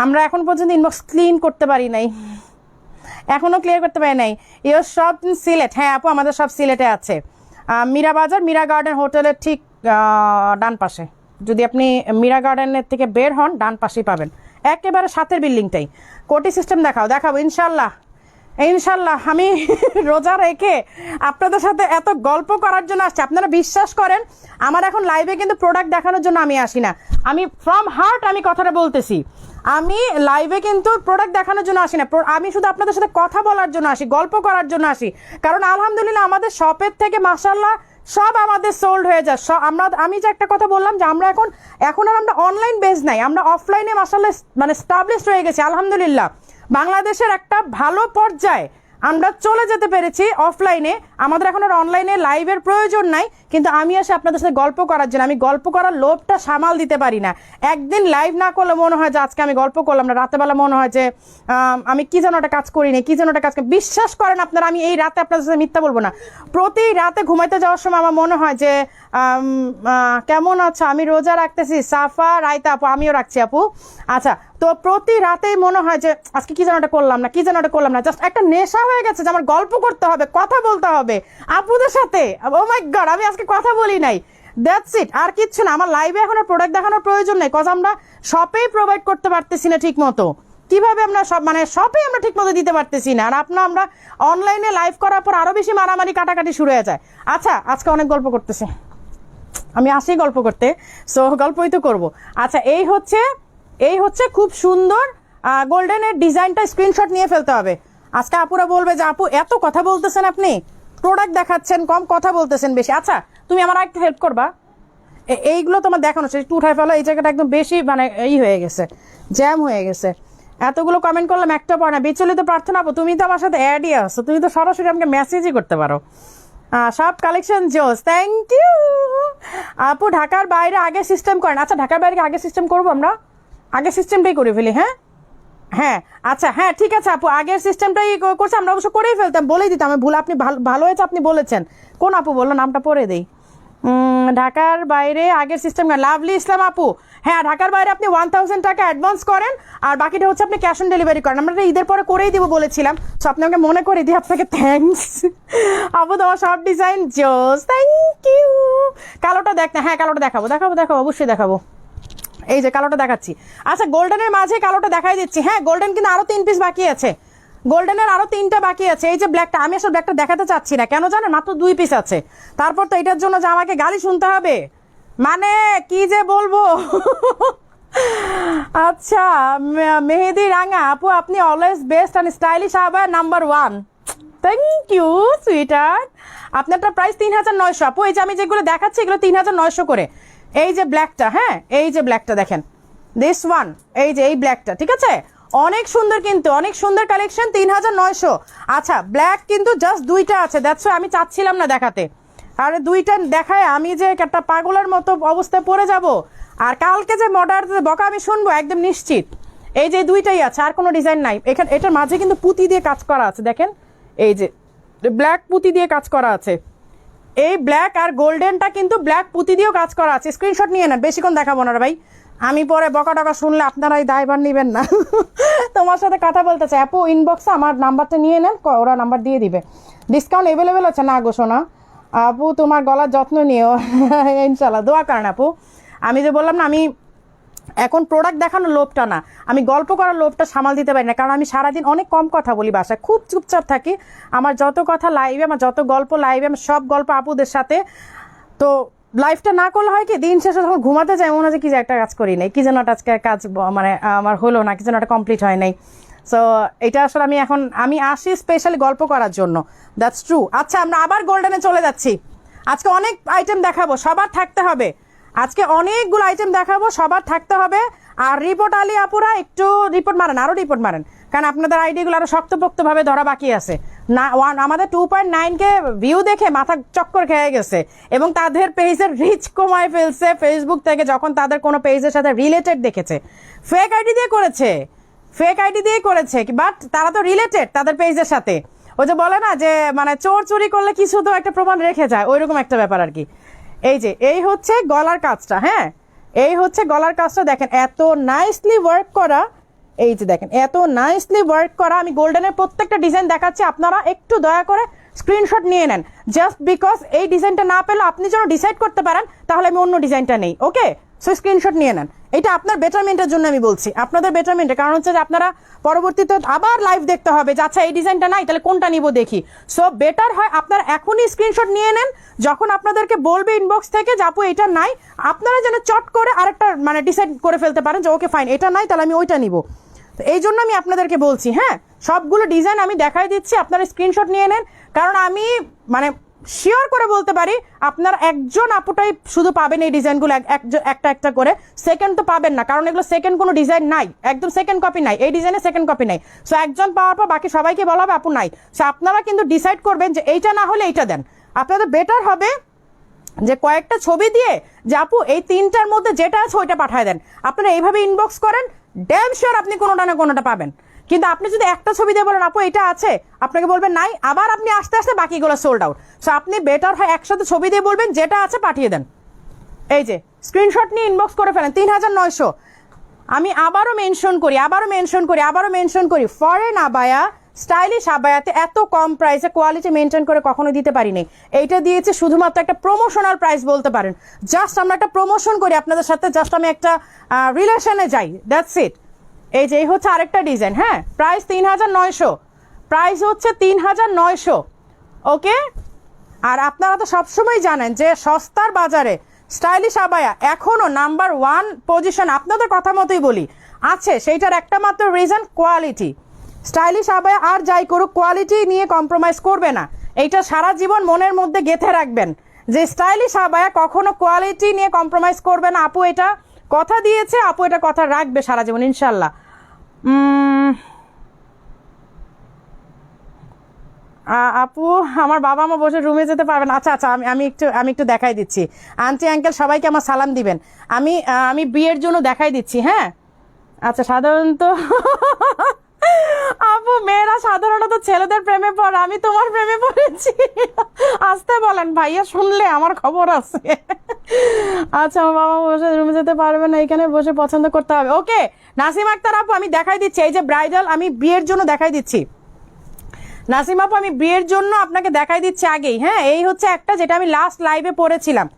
আমরা এখন পর্যন্ত ইনবক্স ক্লিন করতে পারি নাই, এখনো ক্লিয়ার করতে পারি নাই। ইয়োর সব সিলেট? হ্যাঁ আপু আমাদের সব সিলেটে আছে, মীরা বাজার, মীরা গার্ডেন হোটেলের ঠিক ডান পাশে। যদি আপনি মীরা গার্ডেনের থেকে বের হন ডান পাশেই পাবেন, একেবারে সাথের বিল্ডিংটাই। কোটি সিস্টেম দেখাবো ইনশাল্লাহ। ইনশাল্লাহ আমি রোজা রেখে আপনাদের সাথে এত গল্প করার জন্য আসছি। আপনারা বিশ্বাস করেন আমার এখন লাইভে কিন্তু প্রোডাক্ট দেখানোর জন্য আমি আসি না, আমি ফ্রম হার্ট আমি কথাটা বলতেছি, আমি লাইভে কিন্তু প্রোডাক্ট দেখানোর জন্য আসি না, আমি শুধু আপনাদের সাথে কথা বলার জন্য আসি, গল্প করার জন্য আসি। কারণ আলহামদুলিল্লাহ আমাদের শপের থেকে মাশাআল্লাহ সব আমাদের সোল্ড হয়ে যায়। আমি যে একটা কথা বললাম যে আমরা এখন আর আমরা অনলাইন বেস নাই, আমরা অফলাইনে মাশাআল্লাহ মানে স্টাবলিশড হয়ে গেছি আলহামদুলিল্লাহ। বাংলাদেশের একটা ভালো পর্যায়ে আমরা চলে যেতে পেরেছি অফলাইনে, আমাদের এখন আর অনলাইনে লাইভের প্রয়োজন নাই, কিন্তু আমি আসে আপনাদের সাথে গল্প করার জন্য। আমি গল্প করার লোভটা সামাল দিতে পারি না। একদিন লাইভ না করলে মনে হয় যে আজকে আমি গল্প করলাম না, রাতেবেলা মনে হয় যে আমি কি যেন একটা কাজ করি না, কি যেন একটা কাজ করি। বিশ্বাস করেন আপনারা, আমি এই রাতে আপনাদের সাথে মিথ্যা বলবো না, প্রতি রাতে ঘুমাইতে যাওয়ার সময় আমার মনে হয় যে কেমন আছো, আমি রোজা রাখতেছি, সাফা রাইতা আপু, আমিও রাখছি আপু। আচ্ছা, তো প্রতি রাতেই মনে হয় যে আজকে কি যেন একটা করলাম না, কি যেন একটা করলাম না, জাস্ট একটা নেশা হয়ে গেছে যে আমার গল্প করতে হবে, কথা বলতে হবে আপুদের সাথে। ও মাই গড, আমি আজকে কথা বলি নাই, দ্যাটস ইট, আর কিচ্ছু না। আমার লাইভে এখন প্রোডাক্ট দেখানোর প্রয়োজন নেই, কজ আমরা শপেই প্রোভাইড করতে পারতেছি না ঠিক মতো। কিভাবে আমরা সব মানে শপে আমরা ঠিক মতো দিতে পারতেছি না, আর আমরা অনলাইনে লাইভ করার পর আরো বেশি মারামারি কাটাকাটি শুরু হয়ে যায়। আচ্ছা, আজকে অনেক গল্প করতেছি, আমি আসি গল্প করতে, সো গল্পই তো করবো। আচ্ছা, এই হচ্ছে খুব সুন্দর গোল্ডেনের ডিজাইনটা, স্ক্রিনশট নিয়ে ফেলতে হবে। আজকে আপুরা বলবে যে আপু এত কথা বলতেছেন, আপনি প্রোডাক্ট দেখাচ্ছেন কম, কথা বলতেছেন বেশি। আচ্ছা, তুমি আমার একটু হেল্প করবা, এইগুলো তোমার দেখানো হচ্ছে, একটু উঠাই ফেলো, এই জায়গাটা একদম বেশি মানে হয়ে গেছে, জ্যাম হয়ে গেছে। এতগুলো কমেন্ট করলাম, একটা পড়ে না। বিচলিত প্রার্থনা আপু, তুমি তো আমার সাথে অ্যাডই আসো, তুমি তো সরাসরি আমাকে মেসেজই করতে পারো। সব কালেকশন জোস, থ্যাংক ইউ আপু। ঢাকার বাইরে আগে সিস্টেম করেন? আচ্ছা, ঢাকার বাইরে আগে সিস্টেম করবো, আমরা আগে সিস্টেমটাই করে ফেলি। হ্যাঁ হ্যাঁ, আচ্ছা, হ্যাঁ ঠিক আছে আপু, আগের সিস্টেমটাই করছে, আমরা অবশ্য করেই ফেলতাম, বলেই দিতাম। আমি ভুল, আপনি ভালো হয়েছে আপনি বলেছেন। কোন আপু বললো, নামটা পড়ে দেই। ঢাকার বাইরে আগের সিস্টেম, লাভলি ইসলাম আপু, হ্যাঁ ঢাকার বাইরে আপনি 1000 টাকা অ্যাডভান্স করেন, আর বাকিটা হচ্ছে আপনি ক্যাশ অন ডেলিভারি করেন। আমরা ঈদের পরে করেই দিব বলেছিলাম, সো আপনি আমাকে মনে করে দিই, আপনাকে থ্যাংকস আপু। তোমার সব ডিজাইন জোস, থ্যাংক ইউ। কালোটা দেখ না, হ্যাঁ কালোটা দেখাবো, অবশ্যই দেখাবো। এই যে কালোটা দেখাচ্ছি। আচ্ছা, গোল্ডেনের মাঝে কালোটা দেখাই দিচ্ছি। হ্যাঁ, গোল্ডেন কিন্তু আরো 3 পিস বাকি আছে, গোল্ডেনের আরো 3টা বাকি আছে। এই যে ব্ল্যাকটা, আমি আসলে ব্ল্যাকটা দেখাতে চাচ্ছি না, কেন জানেন, মাত্র 2 পিস আছে। তারপর তো এটার জন্য যে আমাকে গালি শুনতে হবে, মানে কি যে বলবো আচ্ছা, মেহেদি রাঙা আপু, আপনি অলওয়েজ বেস্ট অ্যান্ড স্টাইলিশ আবার নাম্বার 1, থ্যাংক ইউ সুইটার। আপনারটা প্রাইস 3900 আপু। এই যে আমি যেগুলো দেখাচ্ছি এগুলো 3900 করে। এই যে ব্ল্যাকটা, হ্যাঁ এই যে ব্ল্যাকটা দেখেন, দিস ওয়ান, এই যে এই ব্ল্যাকটা, ঠিক আছে, অনেক সুন্দর, কিন্তু অনেক সুন্দর কালেকশন, 3900। আচ্ছা, ব্ল্যাক কিন্তু জাস্ট 2টা আছে, দ্যাটস ওয়াই আমি চাচ্ছিলাম না দেখাতে। আরে 2টা দেখায় আমি যে একটা পাগলের মতো অবস্থায় পড়ে যাব, আর কালকে যে মডার বকা আমি শুনবো একদম নিশ্চিত। এই যে 2টাই আছে, আর কোনো ডিজাইন নাই এখানে। এটার মাঝে কিন্তু পুঁতি দিয়ে কাজ করা আছে, দেখেন এই যে ব্ল্যাক পুঁতি দিয়ে কাজ করা আছে। এই ব্ল্যাক আর গোল্ডেনটা কিন্তু ব্ল্যাক পুঁতি দিয়েও কাজ করা আছে। স্ক্রিনশট নিয়ে নেন, বেশিক্ষণ দেখাবো না ভাই, আমি পরে বকা টকা শুনলে আপনারাই দায়ভার নেবেন না তোমার সাথে কথা বলতে চাই আপু, ইনবক্সে আমার নাম্বারটা নিয়ে নেন, ওরা নাম্বার দিয়ে দিবে। ডিসকাউন্ট অ্যাভেলেবেল আছে না গো সোনা? আপু তোমার গলার যত্ন নিও ইনশাল্লাহ, দোয়া করেন আপু। আমি যে বললাম না, আমি এখন প্রোডাক্ট দেখানোর লোভটা না, আমি গল্প করার লোভটা সামাল দিতে পারি না, কারণ আমি সারাদিন অনেক কম কথা বলি, বাসায় খুব চুপচাপ থাকি। আমার যত কথা লাইভে, আমার যত গল্প লাইভে, আমার সব গল্প আপুদের সাথে। তো লাইফটা না করলে হয় কি, দিন শেষে যখন ঘুমাতে যাই মনে হয় যে কি যে একটা কাজ করি নাই, কি যেন একটা আজকে কাজ মানে আমার হলো না, কি যেন একটা কমপ্লিট হয় নাই। সো এটা আসলে আমি আসি স্পেশালি গল্প করার জন্য, দ্যাটস ট্রু। আচ্ছা, আমরা আবার গোল্ডেনে চলে যাচ্ছি। আজকে অনেক আইটেম দেখাবো, সবার থাকতে হবে, আজকে অনেকগুলো আইটেম দেখাবো, সবার থাকতে হবে। আর রিপোর্ট আলী আপুরা একটু রিপোর্ট মারেন, আরও রিপোর্ট মারেন, কারণ আপনাদের আইডিগুলো আরও শক্তপোক্তভাবে ধরা বাকি আছে না। আমাদের 2.9K ভিউ দেখে মাথা চক্কর খেয়ে গেছে, এবং তাদের পেজের রিচ কমায় ফেলছে ফেসবুক থেকে, যখন তাদের কোনো পেজের সাথে রিলেটেড দেখেছে। ফেক আইডি দিয়ে করেছে, বাট তারা তো রিলেটেড তাদের পেজের সাথে। ওই যে বলে না যে মানে চোর চুরি করলে কিছু তো একটা প্রমাণ রেখে যায়, ওইরকম একটা ব্যাপার আর কি। এই হচ্ছে গলার কাজটা, হ্যাঁ এই হচ্ছে গলার কাজটা, দেখেন এত নাইসলি ওয়ার্ক করা। এই যে দেখেন এত নাইসলি ওয়ার্ক করা। আমি গোল্ডেনের প্রত্যেকটা ডিজাইন দেখাচ্ছি, আপনারা একটু দয়া করে স্ক্রিনশট নিয়ে নেন, জাস্ট বিকজ এই ডিজাইনটা না পেলে আপনি যেন ডিসাইড করতে পারেন তাহলে আমি অন্য ডিজাইনটা নেই। ওকে, সো স্ক্রিনশট নিয়ে নেন, এটা আপনার বেটারমেন্টের জন্য আমি বলছি, আপনাদের বেটারমেন্টের। কারণ হচ্ছে যে আপনারা পরবর্তীতে আবার লাইভ দেখতে হবে যে আচ্ছা এই ডিজাইনটা নাই, তাহলে কোনটা নিব দেখি। সো বেটার হয় আপনারা এখনই স্ক্রিনশট নিয়ে নেন, যখন আপনাদেরকে বলবে ইনবক্স থেকে যে আপু এটা নাই, আপনারা যেন চট করে আরেকটা মানে ডিসাইড করে ফেলতে পারেন যে ওকে ফাইন এটা নাই, তাহলে আমি ওইটা নিব। তো এই জন্য আমি আপনাদেরকে বলছি, হ্যাঁ সবগুলো ডিজাইন আমি দেখাই দিচ্ছি, আপনারা স্ক্রিনশট নিয়ে নেন। কারণ আমি মানে শিওর করে বলতে পারি আপনার একজন আপুটাই শুধু পাবেন এই ডিজাইনগুলো একটা একটা করে, সেকেন্ড তো পাবেন না, কারণ এগুলো সেকেন্ড কোনো ডিজাইন নাই, একদম সেকেন্ড কপি নাই, এই ডিজাইনের সেকেন্ড কপি নাই। সো একজন পাওয়ার পর বাকি সবাইকে বলা হবে আপু নাই। সো আপনারা কিন্তু ডিসাইড করবেন যে এইটা না হলে এইটা দেন। আপনাদের বেটার হবে যে কয়েকটা ছবি দিয়ে যে আপু এই তিনটার মধ্যে যেটা আছে ওইটা পাঠিয়ে দেন। আপনারা এইভাবে ইনবক্স করেন, ড্যাম শিওর আপনি কোনোটা না কোনোটা পাবেন। কিন্তু আপনি যদি একটা ছবি দিয়ে বলেন আপু এটা আছে, আপনাকে বলবেন নাই, আবার আপনি আস্তে আস্তে বাকিগুলো সোল্ড আউট। সো আপনি বেটার হয় একসাথে ছবি দিয়ে বলবেন যেটা আছে পাঠিয়ে দেন। এই যে স্ক্রিনশট নিয়ে ইনবক্স করে ফেলেন 3900। আমি আবারও মেনশন করি ফরেন আবায়া, স্টাইলিশ আবায়াতে এত কম প্রাইসে কোয়ালিটি মেনটেন করে কখনো দিতে পারিনি। এইটা দিয়েছে শুধুমাত্র একটা প্রমোশনাল প্রাইস বলতে পারেন, জাস্ট আমরা একটা প্রমোশন করি আপনাদের সাথে, জাস্ট আমি একটা রিলেশনে যাই, দ্যাটস ইট। এই যে এই হচ্ছে আরেকটা ডিজাইন, হ্যাঁ, প্রাইস 3900, প্রাইস হচ্ছে 3900। ওকে, আর আপনারা তো সবসময় জানেন যে সস্তার বাজারে স্টাইলিশ আবায়া এখনো নাম্বার 1 পজিশন, আপনাদের কথা মতোই বলি, আছে। সেইটার একটা মাত্র রিজন কোয়ালিটি। স্টাইলিশ আবায়া আর যাই করুক কোয়ালিটি নিয়ে কম্প্রোমাইজ করবে না, এইটা সারা জীবন মনের মধ্যে গেঁথে রাখবেন যে স্টাইলিশ আবায়া কখনো কোয়ালিটি নিয়ে কম্প্রোমাইজ করবে না। আপু এটা কথা দিয়েছে, আপু এটা কথা রাখবে সারা জীবন ইনশাল্লাহ। আপু আমার বাবা মা বসে রুমে যেতে পারবেন? আচ্ছা আচ্ছা, আমি একটু দেখাই দিচ্ছি। আন্টি আঙ্কেল সবাইকে আমার সালাম দিবেন। আমি বিয়ের জন্য দেখাই দিচ্ছি, হ্যাঁ। আচ্ছা, সাধারণত আপু মেয়েরা সাধারণত ছেলেদের প্রেমে পড়ে, আমি তোমার প্রেমে পড়েছি। আসতে বলেন ভাইয়া, শুনলে আমার খবর আছে। আচ্ছা, আমার বাবা বসে রুমে যেতে পারবে না, এখানে বসে পছন্দ করতে হবে। ওকে নাসিম আক্তার আপু, আমি দেখাই দিচ্ছি, এই যে ব্রাইডাল আমি বিয়ের জন্য দেখাই দিচ্ছি। নাসিম আপু আমি বিয়ের জন্য আপনাকে দেখাই দিচ্ছি আগেই, হ্যাঁ। এই হচ্ছে একটা যেটা আমি লাস্ট লাইভে পড়েছিলাম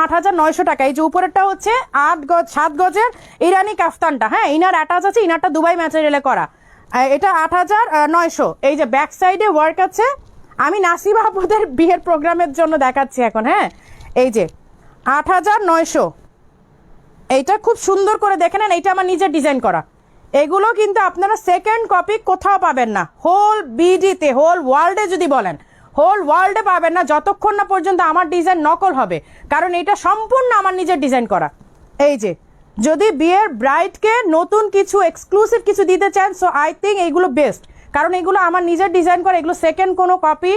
8,900 টাকা। এই যে উপরেরটা হচ্ছে 7 গজের ইরানি কাফতানটা, হ্যাঁ, ইনার অ্যাটাচ আছে, ইনারটা দুবাই ম্যাটেরিয়ালে করা, এটা 8,900। এই যে ব্যাক সাইডে ওয়ার্ক আছে। আমি নাসিম আপুদের বিয়ের প্রোগ্রামের জন্য দেখাচ্ছি এখন, হ্যাঁ। এই যে 8,900, এইটা খুব সুন্দর করে দেখে নেন, এইটা আমার নিজের ডিজাইন করা। এগুলো কিন্তু আপনারা সেকেন্ড কপি কোথাও পাবেন না, হোল বিডিতে, হোল ওয়ার্ল্ডে যদি বলেন, হোল ওয়ার্ল্ডে পাবেন না যতক্ষণ না পর্যন্ত আমার ডিজাইন নকল হবে, কারণ এটা সম্পূর্ণ আমার নিজের ডিজাইন করা। এই যে যদি বিয়ের ব্রাইডকে নতুন কিছু এক্সক্লুসিভ কিছু দিতে চান, সো আই থিঙ্ক এইগুলো বেস্ট, কারণ এগুলো আমার নিজের ডিজাইন করা, এগুলো সেকেন্ড কোনো কপি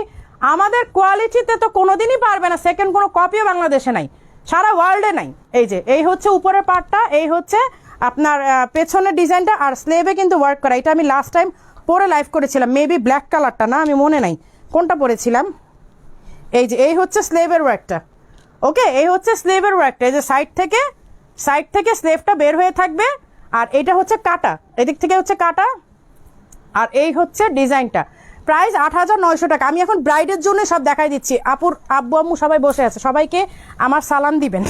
আমাদের কোয়ালিটিতে তো কোনোদিনই পারবে না, সেকেন্ড কোনো কপিও বাংলাদেশে নাই, সারা ওয়ার্ল্ডে নাই। এই যে এই হচ্ছে উপরের পার্টটা, এই হচ্ছে আপনার পেছনের ডিজাইনটা, আর স্লেভে কিন্তু ওয়ার্ক করা। এটা আমি লাস্ট টাইম পরে লাইভ করেছিলাম, মেবি ব্ল্যাক কালারটা, না আমি মনে নাই কোনটা পরেছিলাম। এই যে এই হচ্ছে স্লেভের ওয়ার্কটা। ওকে, এই হচ্ছে স্লেভের ওয়ার্কটা, এই যে সাইড থেকে স্লেভটা বের হয়ে থাকবে, আর এটা হচ্ছে কাটা, এদিক থেকে হচ্ছে কাটা, আর এই হচ্ছে ডিজাইনটা। প্রাইস 8,900 টাকা। আমি এখন ব্রাইডের জন্য সব দেখাই দিচ্ছি। আপুর আব্বু আম্মু সবাই বসে আছে, সবাইকে আমার সালাম দিবেন।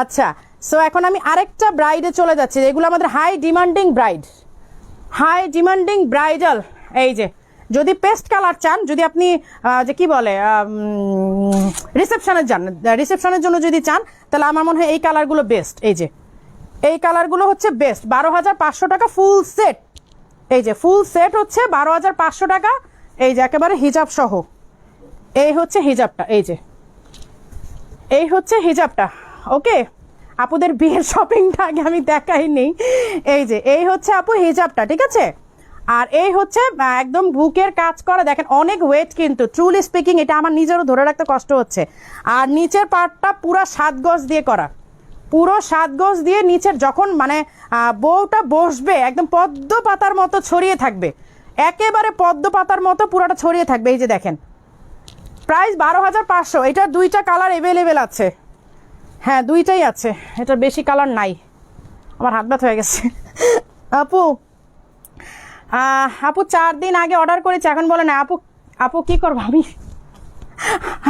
আচ্ছা, সো এখন আমি আরেকটা ব্রাইডে চলে যাচ্ছি, এগুলো আমাদের হাই ডিমান্ডিং ব্রাইডাল। এই যে যদি পেস্ট কালার চান, যদি আপনি যে কি বলে রিসেপশনের জন্য যদি চান, তাহলে আমার মনে হয় এই কালারগুলো বেস্ট। এই যে এই কালারগুলো হচ্ছে বেস্ট। 12,500 টাকা ফুল সেট। এই যে ফুল সেট হচ্ছে 12,500 টাকা। এই যে একেবারে হিজাব সহ, এই হচ্ছে হিজাবটা। এই হচ্ছে হিজাবটা। ওকে, আপুদের বিয়ের শপিংটা আগে আমি দেখাইনি। এই যে এই হচ্ছে আপু হিজাবটা, ঠিক আছে। আর এই হচ্ছে একদম বুকের কাজ করা, দেখেন অনেক ওয়েট, কিন্তু ট্রুলি স্পিকিং এটা আমার নিজেরও ধরে রাখতে কষ্ট হচ্ছে। আর নিচের পার্টটা পুরো 7 গজ দিয়ে করা, পুরো 7 গজ দিয়ে নিচের, যখন মানে বউটা বসবে একদম পদ্ম পাতার মতো ছড়িয়ে থাকবে, একেবারে পদ্ম পাতার মতো পুরোটা ছড়িয়ে থাকবে। এই যে দেখেন, প্রাইস 12,500। এটার 2টা কালার অ্যাভেলেবেল আছে, হ্যাঁ 2টাই আছে, এটার বেশি কালার নাই। আমার হাত ব্যথা হয়ে গেছে। আপু 4 দিন আগে অর্ডার করেছি, এখন বলে না। আপু কি করবো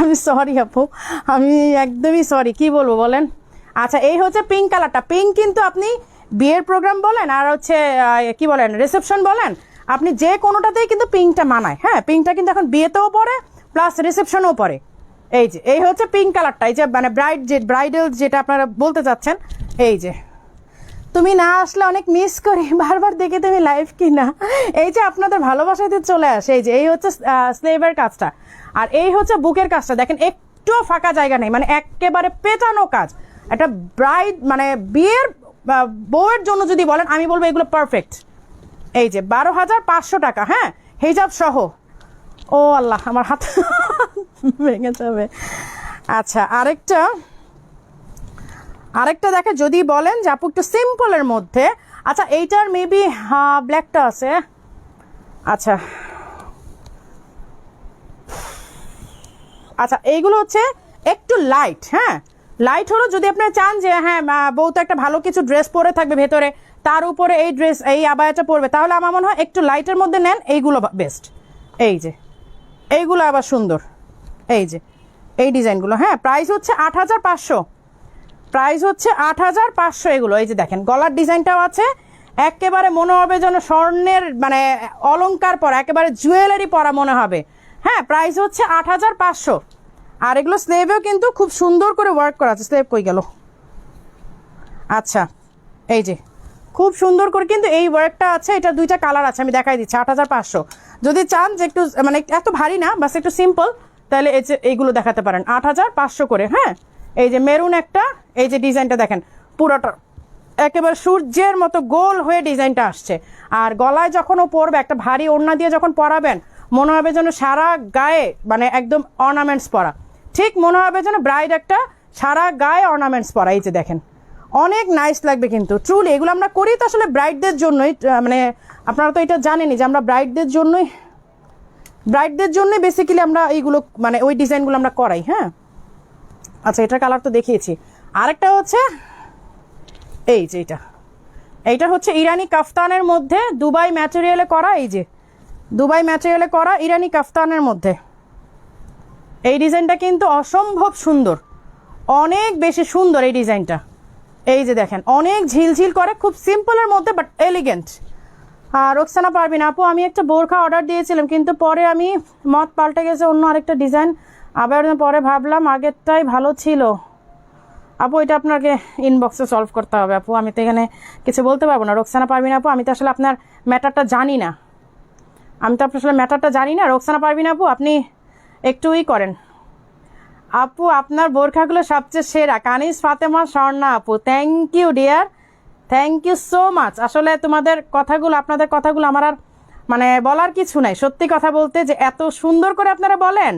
আমি সরি আপু, আমি একদমই সরি, কি বলবো বলেন। আচ্ছা, এই হচ্ছে পিঙ্ক কালারটা। পিঙ্ক কিন্তু আপনি বিয়ের প্রোগ্রাম বলেন আর হচ্ছে কি বলেন রিসেপশন বলেন, আপনি যে কোনোটাতেই কিন্তু পিঙ্কটা মানায়। হ্যাঁ, পিঙ্কটা কিন্তু এখন বিয়েতেও পরে প্লাস রিসেপশনেও পরে। এই যে এই হচ্ছে পিঙ্ক কালারটা, এই যে মানে ব্রাইডাল যেটা আপনারা বলতে চাচ্ছেন। এই যে তুমি না আসলে অনেক মিস করি, বারবার দেখে তুমি লাইভ কিনা। এই যে আপনাদের ভালোবাসাতে চলে আসে। এই যে এই হচ্ছে স্লেভের কাজটা, আর এই হচ্ছে বুকের কাজটা। দেখেন একটুও ফাঁকা জায়গা নেই, মানে একেবারে পেটানো কাজ। একটা ব্রাইড মানে বিয়ের বউয়ের জন্য যদি বলেন, আমি বলবো এগুলো পারফেক্ট। এই যে 12,500 টাকা, হ্যাঁ, হিজাব সহ। ও আল্লাহ, আমার হাত ভেঙে যাবে। আচ্ছা, আরেকটা দেখে যদি বলেন যে আপু একটু সিম্পলের মধ্যে। আচ্ছা, এইটার মেবি ব্ল্যাকটা আছে। আচ্ছা আচ্ছা, এইগুলো হচ্ছে একটু লাইট, হ্যাঁ, লাইট হলো যদি আপনি চান যে হ্যাঁ বউ তো একটা ভালো কিছু ড্রেস পরে থাকবে ভেতরে, তার উপরে এই ড্রেস এই আবায়াটা পরবে, তাহলে আমার মনে হয় একটু লাইটের মধ্যে নেন, এইগুলো বেস্ট। এই যে এইগুলো আবার সুন্দর, এই যে এই ডিজাইনগুলো, হ্যাঁ। প্রাইস হচ্ছে 8,500, প্রাইস হচ্ছে 8,500 এগুলো। এই যে দেখেন গলার ডিজাইনটাও আছে, একেবারে মনে হবে যেন স্বর্ণের মানে অলংকার পরা, একেবারে জুয়েলারি পরা মনে হবে, হ্যাঁ। প্রাইস হচ্ছে 8,500। আর এগুলো স্লেভেও কিন্তু খুব সুন্দর করে ওয়ার্ক করা আছে। স্লেভ কই গেল? আচ্ছা, এই যে খুব সুন্দর করে কিন্তু এই ওয়ার্কটা আছে। এটা দুইটা কালার আছে, আমি দেখাই দিচ্ছি। 8,500। যদি চান যে একটু মানে এত ভারী না, বাস একটু সিম্পল, তাহলে এই যে এইগুলো দেখাতে পারেন 8,500 করে, হ্যাঁ। এই যে মেরুন একটা, এই যে ডিজাইনটা দেখেন পুরোটা একেবারে সূর্যের মতো গোল হয়ে ডিজাইনটা আসছে। আর গলায় যখন ও পরবে, একটা ভারী ওড়না দিয়ে যখন পরাবেন, মনে হবে যেন সারা গায়ে মানে একদম অর্নামেন্টস পরা, ঠিক মনে হবে যেন ব্রাইড একটা সারা গায়ে অর্নামেন্টস পরা। এই যে দেখেন অনেক নাইস লাগবে কিন্তু ট্রুলি। এগুলো আমরা করি তো আসলে ব্রাইডদের জন্যই, মানে আপনারা তো এটা জানেনই যে আমরা ব্রাইডদের জন্যই বেসিক্যালি আমরা এইগুলো মানে ওই ডিজাইনগুলো আমরা করাই, হ্যাঁ। আচ্ছা, এটার কালার তো দেখিয়েছি। আরেকটা হচ্ছে এই যে এইটা হচ্ছে ইরানি কাফতানের মধ্যে দুবাই ম্যাটেরিয়ালে করা। এই যে দুবাই ম্যাটেরিয়ালে করা ইরানি কাফতানের মধ্যে এই ডিজাইনটা কিন্তু অসম্ভব সুন্দর, অনেক বেশি সুন্দর এই ডিজাইনটা। এই যে দেখেন অনেক ঝিলঝিল করে, খুব সিম্পলের মধ্যে বাট এলিগেন্ট। আর রোকসানা পারবিন আপু, আমি একটা বোরখা অর্ডার দিয়েছিলাম, কিন্তু পরে আমি মত পাল্টে গেছে, অন্য আরেকটা ডিজাইন। আবার পরে ভাবলাম আগেরটাই ভালো ছিল। আপু এটা আপনাকে ইনবক্সে সলভ করতে হবে আপু, আমি তো এখানে কিছু বলতে পারবো না। রোকসানা পারবিন আপু, আমি তো আসলে আপনার ম্যাটারটা জানি না, রোকসানা পারবিন আপু, আপনি একটুই করেন। আপু আপনার বোরখাগুলো সবচেয়ে সেরা। কানিজ ফাতেমা স্বর্ণা আপু, thank you dear, thank you so much. আসলে আপনাদের কথাগুলো আমার আর মানে বলার কিছু নাই, সত্যি কথা বলতে, যে এত সুন্দর করে আপনারা বলেন।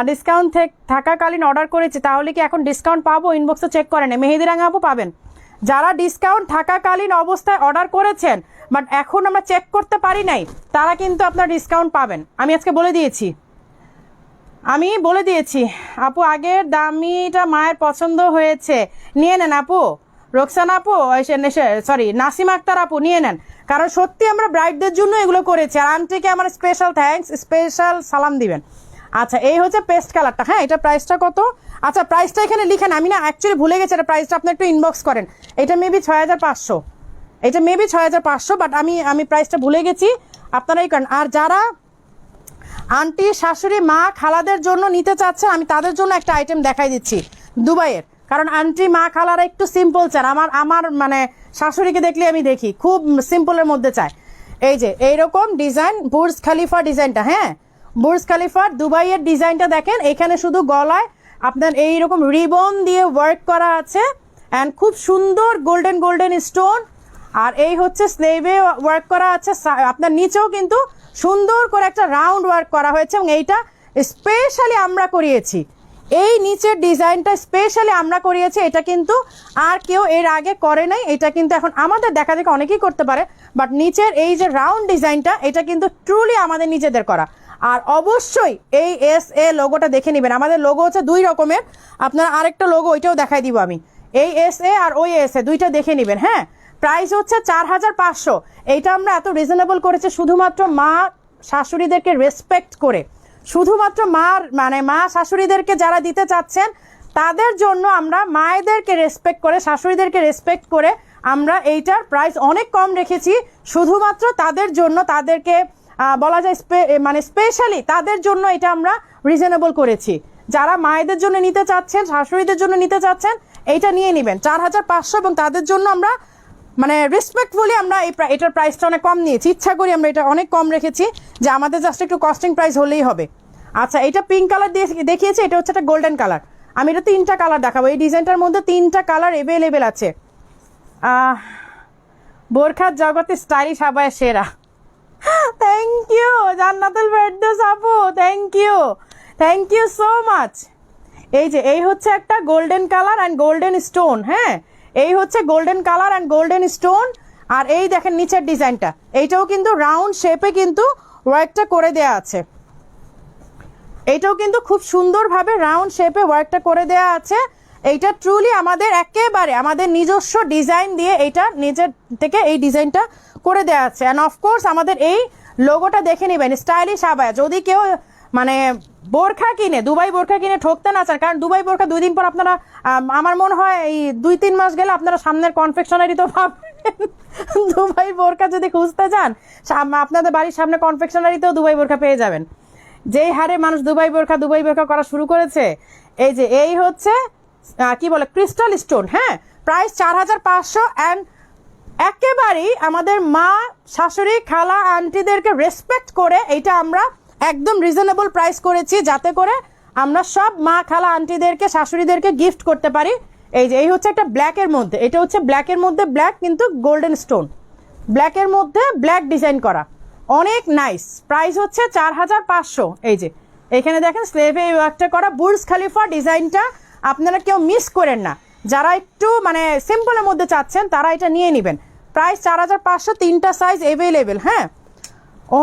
ডিসকাউন্ট থাকাকালীন অর্ডার করেছি, তাহলে কি এখন ডিসকাউন্ট পাবো? ইনবক্সে চেক করেন, মেহেদি রাঙা আপু পাবেন। যারা ডিসকাউন্ট থাকাকালীন অবস্থায় অর্ডার করেছেন বাট এখন আমরা চেক করতে পারি নাই, তারা কিন্তু আপনার ডিসকাউন্ট পাবেন। আমি আজকে বলে দিয়েছি আপু, আগের দামিটা মায়ের পছন্দ হয়েছে, নিয়ে নেন আপু। রোকসানা আপু, সরি নাসিমা আক্তার আপু, নিয়ে নেন, কারণ সত্যি আমরা ব্রাইডদের জন্য এগুলো করেছি। আর আন্টিকে আমার স্পেশাল থ্যাঙ্কস, স্পেশাল সালাম দিবেন। আচ্ছা, এই হচ্ছে পেস্ট কালারটা, হ্যাঁ। এটা প্রাইসটা কত? আচ্ছা, প্রাইসটা এখানে লিখেন, আমি না অ্যাকচুয়ালি ভুলে গেছি এটা প্রাইসটা, আপনি একটু ইনবক্স করেন। এটা মেবি 6,500, বাট আমি প্রাইসটা ভুলে গেছি, আপনারাই করেন। আর যারা আন্টি শাশুড়ি মা খালাদের জন্য নিতে চাচ্ছেন, আমি তাদের জন্য একটা আইটেম দেখাই দিচ্ছি দুবাইয়ের, কারণ আন্টি মা খালারা একটু সিম্পল চান। আমার মানে শাশুড়িকে দেখলে আমি দেখি খুব সিম্পলের মধ্যে চায়। এই যে এইরকম ডিজাইন, বুর্জ খালিফা ডিজাইনটা, হ্যাঁ, বুর্জ খালিফার দুবাইয়ের ডিজাইনটা দেখেন। এখানে শুধু গলায় আপনার এইরকম রিবন দিয়ে ওয়ার্ক করা আছে, অ্যান্ড খুব সুন্দর গোল্ডেন স্টোন। আর এই হচ্ছে স্লেভে ওয়ার্ক করা আছে, আপনার নিচেও কিন্তু সুন্দর করে একটা রাউন্ড ওয়ার্ক করা হয়েছে, এবং এইটা স্পেশালি আমরা করিয়েছি। এই নিচের ডিজাইনটা স্পেশালি আমরা করিয়েছি, এটা কিন্তু আর কেউ এর আগে করে নাই। এটা কিন্তু এখন আমাদের দেখা দেখে অনেকেই করতে পারে, বাট নিচের এই যে রাউন্ড ডিজাইনটা, এটা কিন্তু ট্রুলি আমাদের নিজেদের করা। আর অবশ্যই এই SA লোগোটা দেখে নেবেন। আমাদের লোগো হচ্ছে 2 রকমের, আপনারা আরেকটা লোগো ওইটাও দেখাই দিব আমি। এই SA আর ওই SA দুইটা দেখে নেবেন, হ্যাঁ। প্রাইস হচ্ছে 4,500। এইটা আমরা এত রিজনেবল করেছি শুধুমাত্র মা শাশুড়িদেরকে রেসপেক্ট করে, শুধুমাত্র মা শাশুড়িদেরকে যারা দিতে চাচ্ছেন তাদের জন্য আমরা মায়েদেরকে রেসপেক্ট করে, শাশুড়িদেরকে রেসপেক্ট করে আমরা এইটার প্রাইস অনেক কম রেখেছি, শুধুমাত্র তাদের জন্য, তাদেরকে বলা যায় মানে স্পেশালি তাদের জন্য এটা আমরা রিজনেবল করেছি। যারা মায়েদের জন্য নিতে চাচ্ছেন, শাশুড়িদের জন্য নিতে চাচ্ছেন, এইটা নিয়ে নেবেন 4,500, এবং তাদের জন্য আমরা মানে রেসপেক্টফুলি আমরা এটার প্রাইসটা অনেক কম নিয়েছি, ইচ্ছা করি আমরা এটা অনেক কম রেখেছি যে আমাদের জাস্ট একটু কস্টিং প্রাইস হলেই হবে। আচ্ছা, এটা পিঙ্ক কালার দিয়ে দেখিয়েছি, এটা হচ্ছে একটা গোল্ডেন কালার। আমি এটা 3টা কালার দেখাবো, এই ডিজাইনটার মধ্যে 3টা কালার অ্যাভেলেবেল আছে। বোরখার জগতে স্টাইলিশ আবায়া সেরা। থ্যাংক ইউ জান্নাতুল ফেরদৌস আপু, থ্যাংক ইউ সো মাচ। এই হচ্ছে একটা golden colour and golden stone. হ্যাঁ, এই হচ্ছে golden colour and golden stone. আর এই দেখেন নিচের ডিজাইনটা, এইটাও কিন্তু রাউন্ড শেপে কিন্তু ওয়ার্কটা করে দেয়া আছে। এইটাও কিন্তু খুব সুন্দরভাবে রাউন্ড শেপে ওয়ার্কটা করে দেয়া আছে। এইটা ট্রুলি আমাদের একেবারে আমাদের নিজস্ব ডিজাইন দিয়ে এইটা নিজের থেকে এই ডিজাইনটা করে দেওয়া আছে। অ্যান্ড অফকোর্স আমাদের এই লোগোটা দেখে নেবেন, স্টাইলিশ আবায়া। যদি কেউ মানে বোরখা কিনে, দুবাই বোরখা কিনে ঠকতে না চান, কারণ দুবাই বোরখা 2 দিন পর আপনারা, আমার মনে হয় এই 2-3 মাস গেলে আপনারা সামনের কনফেকশনারি তো পাবেন। দুবাই বোরখা যদি খুঁজতে যান, আপনাদের বাড়ির সামনে কনফেকশনারিতেও দুবাই বোরখা পেয়ে যাবেন। যেই হারে মানুষ দুবাই বোরখা করা শুরু করেছে। এই হচ্ছে কি বলে ক্রিস্টাল স্টোন। হ্যাঁ, প্রাইস 4500 অ্যান্ড একেবারেই আমাদের মা, শাশুড়ি, খালা, আন্টিদেরকে রেসপেক্ট করে এইটা আমরা একদম রিজনেবল প্রাইস করেছি, যাতে করে আমরা সব মা, খালা, আন্টিদেরকে, শাশুড়িদেরকে গিফট করতে পারি। এই হচ্ছে একটা ব্ল্যাকের মধ্যে, এটা হচ্ছে ব্ল্যাকের মধ্যে ব্ল্যাক কিন্তু গোল্ডেন স্টোন, ব্ল্যাকের মধ্যে ব্ল্যাক ডিজাইন করা, অনেক নাইস। প্রাইস হচ্ছে 4500। এখানে দেখেন স্লেভে এই ওয়ার্কটা করা বুর্জ খলিফা ডিজাইনটা আপনারা কেউ মিস করেন না। যারা একটু মানে সিম্পলের মধ্যে চাচ্ছেন তারা এটা নিয়ে নেবেন। প্রাইস 4500, 3টা সাইজ অ্যাভেলেবেল। হ্যাঁ,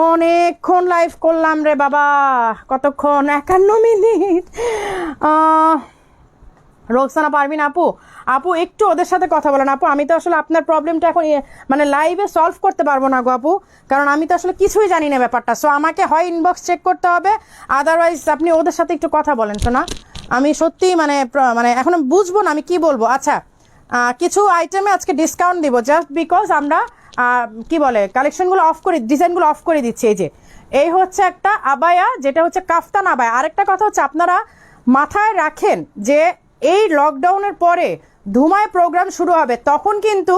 অনেকক্ষণ লাইভ করলাম রে বাবা, কতক্ষণ, 51 মিনিট। রোকসানা পারভিন আপু একটু ওদের সাথে কথা বলেন আপু। আমি তো আসলে আপনার প্রবলেমটা এখন মানে লাইভে সলভ করতে পারবো না গো আপু, কারণ আমি তো আসলে কিছুই জানি না ব্যাপারটা। সো আমাকে হয় ইনবক্স চেক করতে হবে, আদারওয়াইজ আপনি ওদের সাথে একটু কথা বলেন। শোনা, আমি সত্যি মানে এখন বুঝবো না আমি কি বলবো। আচ্ছা, কিছু আইটেমে আজকে ডিসকাউন্ট দিব জাস্ট বিকজ আমরা কি বলে কালেকশনগুলো অফ করে, ডিজাইনগুলো অফ করে দিচ্ছি। এই হচ্ছে একটা আবায়া, যেটা হচ্ছে কাফতান আবায়া। আরেকটা কথা হচ্ছে আপনারা মাথায় রাখেন যে এই লকডাউনের পরে ধুমায় প্রোগ্রাম শুরু হবে, তখন কিন্তু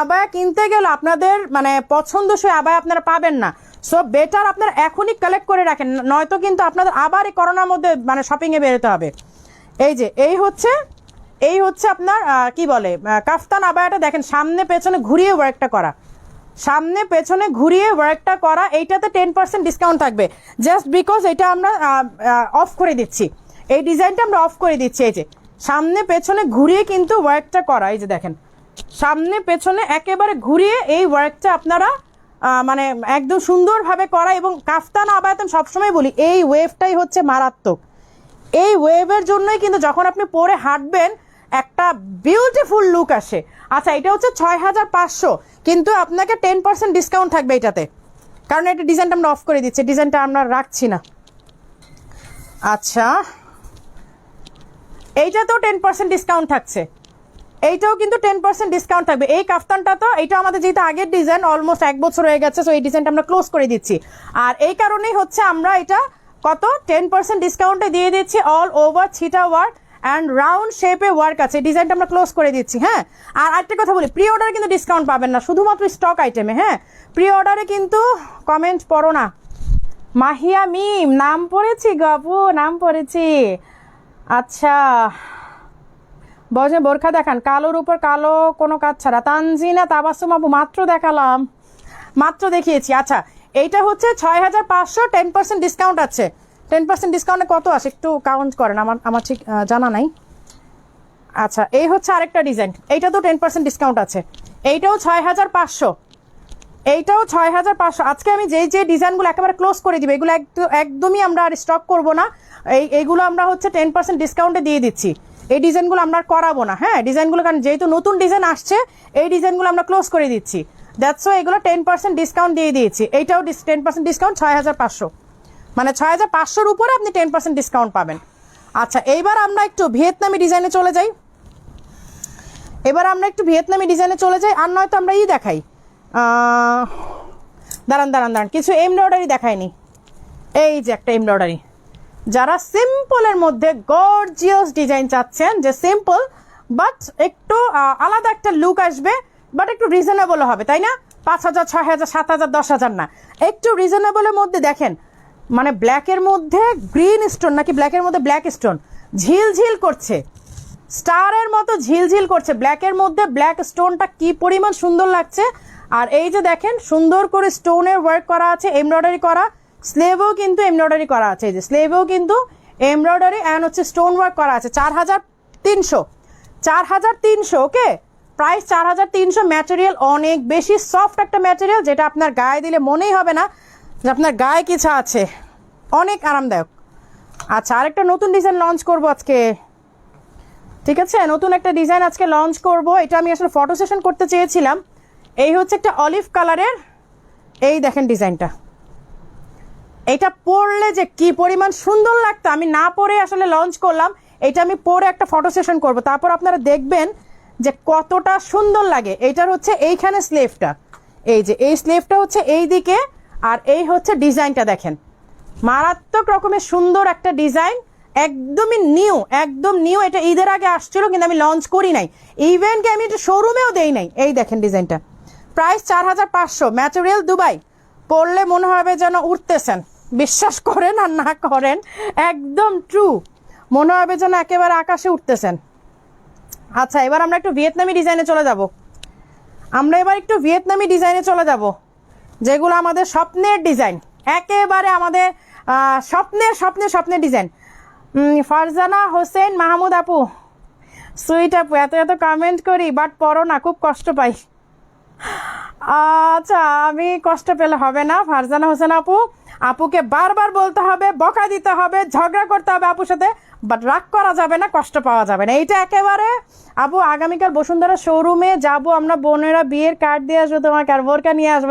আবায়া কিনতে গেলে আপনাদের মানে পছন্দসই আবায়া আপনারা পাবেন না। সো বেটার আপনারা এখনই কালেক্ট করে রাখেন, নয়তো কিন্তু আপনাদের আবার এই করোনার মধ্যে মানে শপিংয়ে বেরোতে হবে। এই হচ্ছে আপনার কি বলে কাফতান আবায়াটা দেখেন, সামনে পেছনে ঘুরিয়ে ওয়ার্কটা করা, সামনে পেছনে ঘুরিয়ে ওয়ার্কটা করা। এইটাতে 10% ডিসকাউন্ট থাকবে জাস্ট বিকজ এটা আমরা অফ করে দিচ্ছি, এই ডিজাইনটা আমরা অফ করে দিচ্ছি। সামনে পেছনে ঘুরিয়ে কিন্তু ওয়ার্কটা করা। দেখেন সামনে পেছনে একেবারে ঘুরিয়ে এই ওয়ার্কটা আপনারা মানে একদম সুন্দরভাবে করা। এবং কাফতান আবায়াত আমি সবসময় বলি এই ওয়েভটাই হচ্ছে মারাত্মক। এই ওয়েভের জন্যই কিন্তু যখন আপনি পরে হাঁটবেন একটা বিউটিফুল লুক আসে। আচ্ছা, এটা হচ্ছে 6500, কিন্তু আপনাকে 10% ডিসকাউন্ট থাকবে এটাতে, কারণ এটা ডিজাইনটা আমরা অফ করে দিচ্ছি, ডিজাইনটা আমরা রাখছি না। আচ্ছা, এইটাতেও 10% ডিসকাউন্ট থাকছে, এইটাও কিন্তু 10% ডিসকাউন্ট থাকবে। এই কাফতানটা তো এটা আমাদের যেহেতু আগের ডিজাইন, অলমোস্ট 1 বছর হয়ে গেছে, সো এই ডিজাইনটা আমরা ক্লোজ করে দিচ্ছি। আর এই কারণেই হচ্ছে আমরা এটা কত 10% ডিসকাউন্টে দিয়ে দিচ্ছি। অল ওভার ছিটা ওয়ার্ক অ্যান্ড রাউন্ড শেপে ওয়ার্ক আছে, ডিজাইনটা আমরা ক্লোজ করে দিচ্ছি। হ্যাঁ, আর একটা কথা বলি, প্রি অর্ডারে কিন্তু ডিসকাউন্ট পাবেন না, শুধুমাত্র স্টক আইটেমে। হ্যাঁ, প্রি অর্ডারে কিন্তু কমেন্ট পড়ো না। মাহিয়া মিম নাম পড়েছি গো আপু, নাম পড়েছি। আচ্ছা, বজে বোরখা দেখান, কালোর উপর কালো কোনো কাজ ছাড়া। তানজিনা তাবাসুম আপু মাত্র দেখালাম, মাত্র দেখিয়েছি। আচ্ছা, এইটা হচ্ছে 6500, 10% ডিসকাউন্ট আছে। 10% ডিসকাউন্টে কত আসে একটু কাউন্ট করেন, আমার ঠিক জানা নাই। আচ্ছা, এই হচ্ছে আরেকটা ডিজাইন, এইটা তো 10% ডিসকাউন্ট আছে। এইটাও 6500, এইটাও 6500। আজকে আমি যে ডিজাইনগুলো একেবারে ক্লোজ করে দিব, এগুলো একদমই আমরা আর স্টক করবো না। এইগুলো আমরা হচ্ছে 10% ডিসকাউন্টে দিয়ে দিচ্ছি। এই ডিজাইনগুলো আমরা করাবো না। হ্যাঁ, ডিজাইনগুলো কারণ যেহেতু নতুন ডিজাইন আসছে, এই ডিজাইনগুলো আমরা ক্লোজ করে দিচ্ছি। দ্যাটস ওয়াই এগুলো 10% ডিসকাউন্ট দিয়ে দিয়েছি। এইটাও 10% ডিসকাউন্ট 6500, মানে 6500-র উপরে আপনি 10% ডিসকাউন্ট পাবেন। আচ্ছা, এইবার আমরা একটু ভিয়েতনামি ডিজাইনে চলে যাই। আর নয়তো আমরা দেখাই, দাঁড়ান কিছু এমব্রয়ডারি দেখায়নি। এই যে একটা এমব্রয়ডারি, যারা সিম্পলের মধ্যে গর্জিয়াস ডিজাইন চাচ্ছেন, যে সিম্পল বাট একটু আলাদা একটা লুক আসবে, বাট একটু রিজনেবল হবে, তাই না? 5,000, 6,000, 7,000, 10,000 না, একটু রিজনেবলের মধ্যে। দেখেন মানে ব্ল্যাকের মধ্যে গ্রিন স্টোন, নাকি ব্ল্যাকের মধ্যে ব্ল্যাক স্টোন, ঝিলঝিল করছে, স্টারের মতো ঝিলঝিল করছে ব্ল্যাকের মধ্যে। ব্ল্যাক স্টোনটা কি পরিমাণ সুন্দর লাগছে। আর এই যে দেখেন সুন্দর করে স্টোনের ওয়ার্ক করা আছে, এমব্রয়ডারি করা, স্লেভেও কিন্তু এমব্রয়ডারি করা আছে, এই যে স্লেভেও কিন্তু এমব্রয়ডারি অ্যান্ড হচ্ছে স্টোন ওয়ার্ক করা আছে। 4,300, 4,300, ওকে, প্রাইস 4,300। ম্যাটেরিয়াল অনেক বেশি সফট একটা ম্যাটেরিয়াল, যেটা আপনার গায়ে দিলে মনেই হবে না যে আপনার গায়ে কিছু আছে, অনেক আরামদায়ক। আচ্ছা, আরেকটা নতুন ডিজাইন লঞ্চ করব আজকে, ঠিক আছে? নতুন একটা ডিজাইন আজকে লঞ্চ করব। এটা আমি আসলে ফটো সেশন করতে চেয়েছিলাম। এই হচ্ছে একটা অলিভ কালারের, এই দেখেন ডিজাইনটা, এটা পরলে যে কি পরিমাণ সুন্দর লাগতো, আমি না পরে আসলে লঞ্চ করলাম। এটা আমি পরে একটা ফটো সেশন করব, তারপর আপনারা দেখবেন যে কতটা সুন্দর লাগে। এইটার হচ্ছে এইখানে স্লেভটা, এই যে এই স্লেভটা হচ্ছে এই দিকে, আর এই হচ্ছে ডিজাইনটা দেখেন, মারাত্মক রকমের সুন্দর একটা ডিজাইন, একদমই নিউ, একদম নিউ। এটা ঈদের আগে আসছিল কিন্তু আমি লঞ্চ করি নাই, ইভেন্টকে আমি এটা শোরুমেও দেই নাই। এই দেখেন ডিজাইনটা, প্রাইস 4,500, ম্যাটেরিয়াল দুবাই, পরলে মনে হবে যেন উঠতেছেন, বিশ্বাস করেন আর না করেন একদম ট্রু, মনে হবে যেন একেবারে আকাশে উঠতেছেন। আচ্ছা, এবার আমরা একটু ভিয়েতনামি ডিজাইনে চলে যাব, যেগুলো আমাদের স্বপ্নের ডিজাইন, একেবারে আমাদের স্বপ্নের ডিজাইন। ফারজানা হোসেন মাহমুদ আপু, সুইট আপু, এত এত কমেন্ট করি বাট পড়ো না, খুব কষ্ট পাই। আচ্ছা, আমি কষ্ট পেলে হবে না ফারজানা হোসেন আপু, আপুকে বারবার বলতে হবে, বকা দিতে হবে, ঝগড়া করতে হবে আপুর সাথে, বাট রাগ করা যাবে না, কষ্ট পাওয়া যাবে না। এইটা একেবারে আপু, আগামীকাল বসুন্ধরা শোরুমে যাব আমরা, বোনেরা বিয়ের কার্ড দিয়ে আসবো তোমাকে, আর বোরকা নিয়ে আসবো।